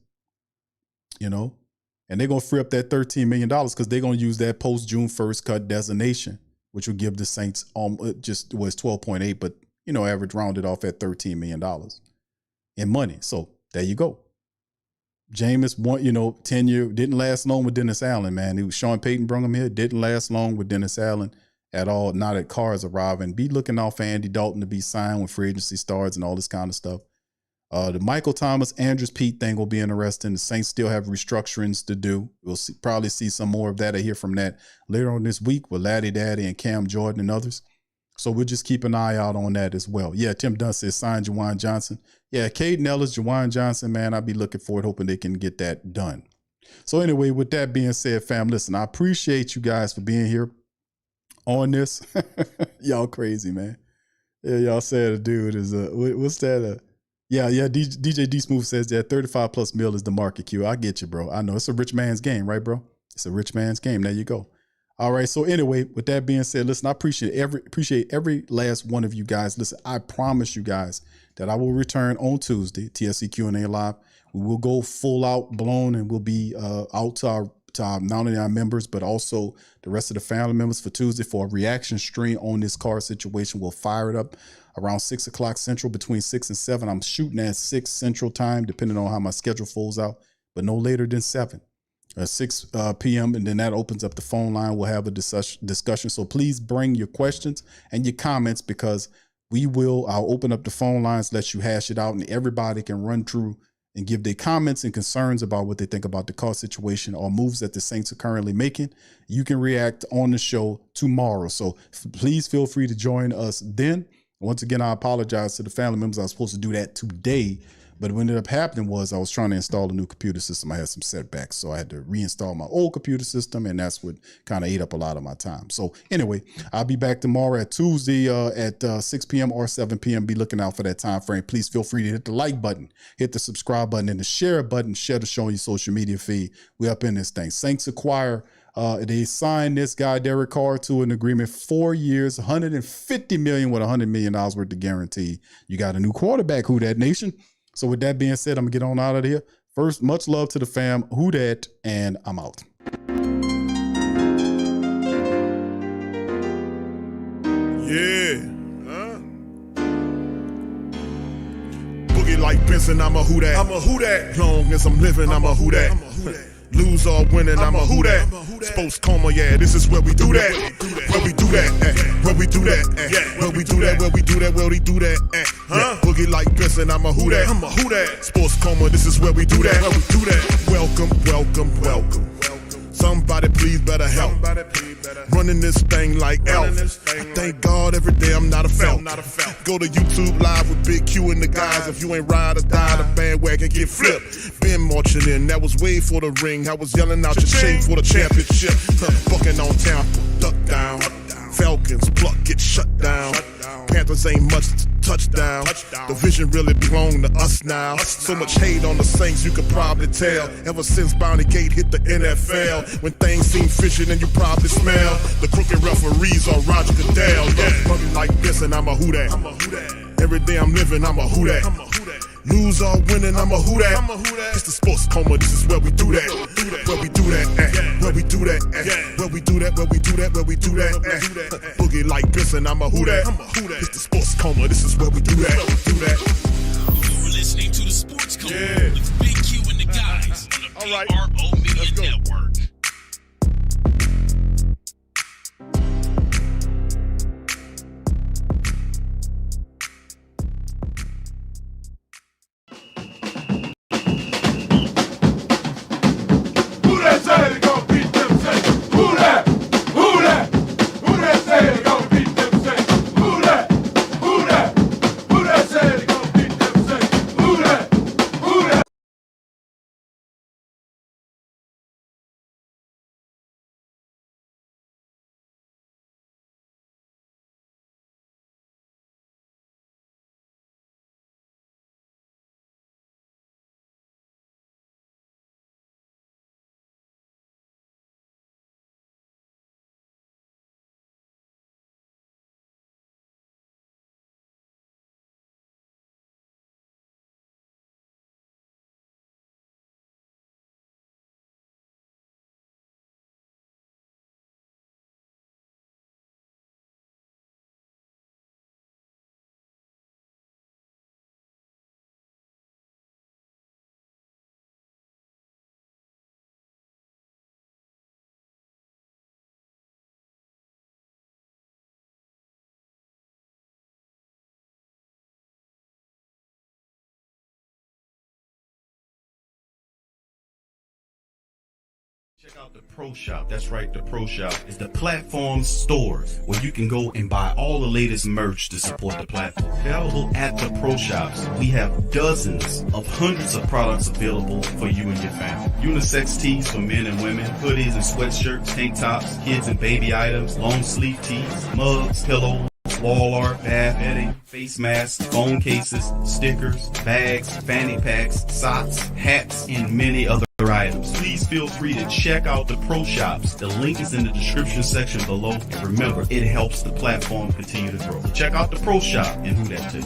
and they're going to free up that $13 million because they're going to use that post June 1st cut designation, which will give the Saints just was 12.8, but average rounded off at $13 million in money. So there you go. Jameis, one, tenure didn't last long with Dennis Allen, man. It was Sean Payton brought him here. Didn't last long with Dennis Allen at all. Now that Carr's arriving, be looking out for Andy Dalton to be signed when free agency starts and all this kind of stuff. The Michael Thomas, Andrews Pete thing will be interesting. The Saints still have restructurings to do. We'll probably see some more of that. I hear from that later on this week with Laddie Daddy and Cam Jordan and others. So we'll just keep an eye out on that as well. Yeah, Tim Dunn says sign Jawan Johnson. Yeah, Caden Ellis, Jawan Johnson, man, I'll be looking for it, hoping they can get that done. So anyway, with that being said, fam, listen, I appreciate you guys for being here on this. Y'all crazy, man. Yeah, y'all said a dude is what's that? Yeah, DJ D Smooth says that 35 plus mil is the market, Q. I get you, bro. I know it's a rich man's game, right, bro? It's a rich man's game. There you go. All right. So anyway, with that being said, listen, I appreciate every last one of you guys. Listen, I promise you guys that I will return on Tuesday, TSC Q&A Live. We will go full out blown and we'll be out to our not only our members, but also the rest of the family members for Tuesday for a reaction stream on this car situation. We'll fire it up around 6 o'clock Central, between 6 and 7. I'm shooting at 6 Central time, depending on how my schedule falls out, but no later than 7. 6 p.m. and then that opens up the phone line. We'll have a discussion. So please bring your questions and your comments because I'll open up the phone lines, let you hash it out, and everybody can run through and give their comments and concerns about what they think about the car situation or moves that the Saints are currently making. You can react on the show tomorrow. So please feel free to join us then. Once again, I apologize to the family members. I was supposed to do that today, but what ended up happening was I was trying to install a new computer system. I had some setbacks, so I had to reinstall my old computer system, and that's what kind of ate up a lot of my time. So anyway, I'll be back tomorrow at Tuesday at 6 p.m. or 7 p.m. Be looking out for that time frame. Please feel free to hit the like button, hit the subscribe button, and the share button. Share the show on your social media feed. We up in this thing. Saints acquire. They signed this guy, Derek Carr, to an agreement 4 years, $150 million with $100 million worth of guarantee. You got a new quarterback, Who Dat Nation. So with that being said, I'm going to get on out of here. First, much love to the fam. Who Dat, and I'm out. Yeah. Boogie like Benson, I'm a Who Dat. I'm a Who Dat. Long as I'm living, I'm a Who Dat. Lose or winning, I'm a Who Dat. Sports coma, yeah, this is where we do that. Where we do that, where we do that, where we do that, where we do that, where we do that, Boogie like Benson, I'm a Who Dat. I'm a Who Dat. Sports coma, this is where we do that. Where we do that. Welcome, welcome, welcome. Somebody please better help. Running this thing like Elf. I thank God every day I'm not a felt. Go to YouTube Live with Big Q and the guys. If you ain't ride or die, the bandwagon get flipped. Been marching in, that was way for the ring. I was yelling out your shame for the championship. Bucking on Tampa, duck down. Falcons, pluck, get shut down. Panthers ain't much touchdown. The vision really belong to us now. So much hate on the Saints, you could probably tell. Ever since Bounty Gate hit the NFL, when things seem fishy, then you probably smell the crooked referees on Roger Goodell. Yeah, Buggy like this, and I'm a Who Dat. Every day I'm living, I'm a Who Dat. Lose or winning, I'm a Who Dat. It's the sports coma, this is where we do that. Where we do that, where we do that, where we do that, where we do that, where we do that. Boogie like Benson, I'm a Who Dat. It's the sports coma, this is where we do that. You're listening to the Sports Coma with Big Q and the guys on the PRO Media Network. Check out the Pro Shop. That's right, the Pro Shop is the platform store where you can go and buy all the latest merch to support the platform. Available at the Pro Shops, we have dozens of hundreds of products available for you and your family. Unisex tees for men and women, hoodies and sweatshirts, tank tops, kids and baby items, long sleeve tees, mugs, pillows, wall art, bath bedding, face masks, phone cases, stickers, bags, fanny packs, socks, hats, and many other items. Please feel free to check out the Pro Shops. The link is in the description section below. And remember, it helps the platform continue to grow. So check out the Pro Shop and Who That too.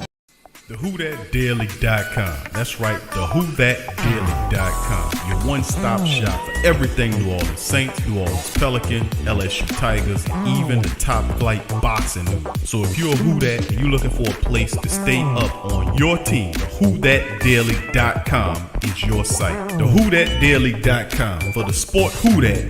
TheWhoThatDaily.com. That's right, TheWhoThatDaily.com. Your one-stop shop for everything New Orleans Saints, New Orleans Pelicans, LSU Tigers, and even the top flight boxing news. So if you're a Who That and you're looking for a place to stay up on your team, TheWhoThatDaily.com is your site. TheWhoThatDaily.com for the sport Who That.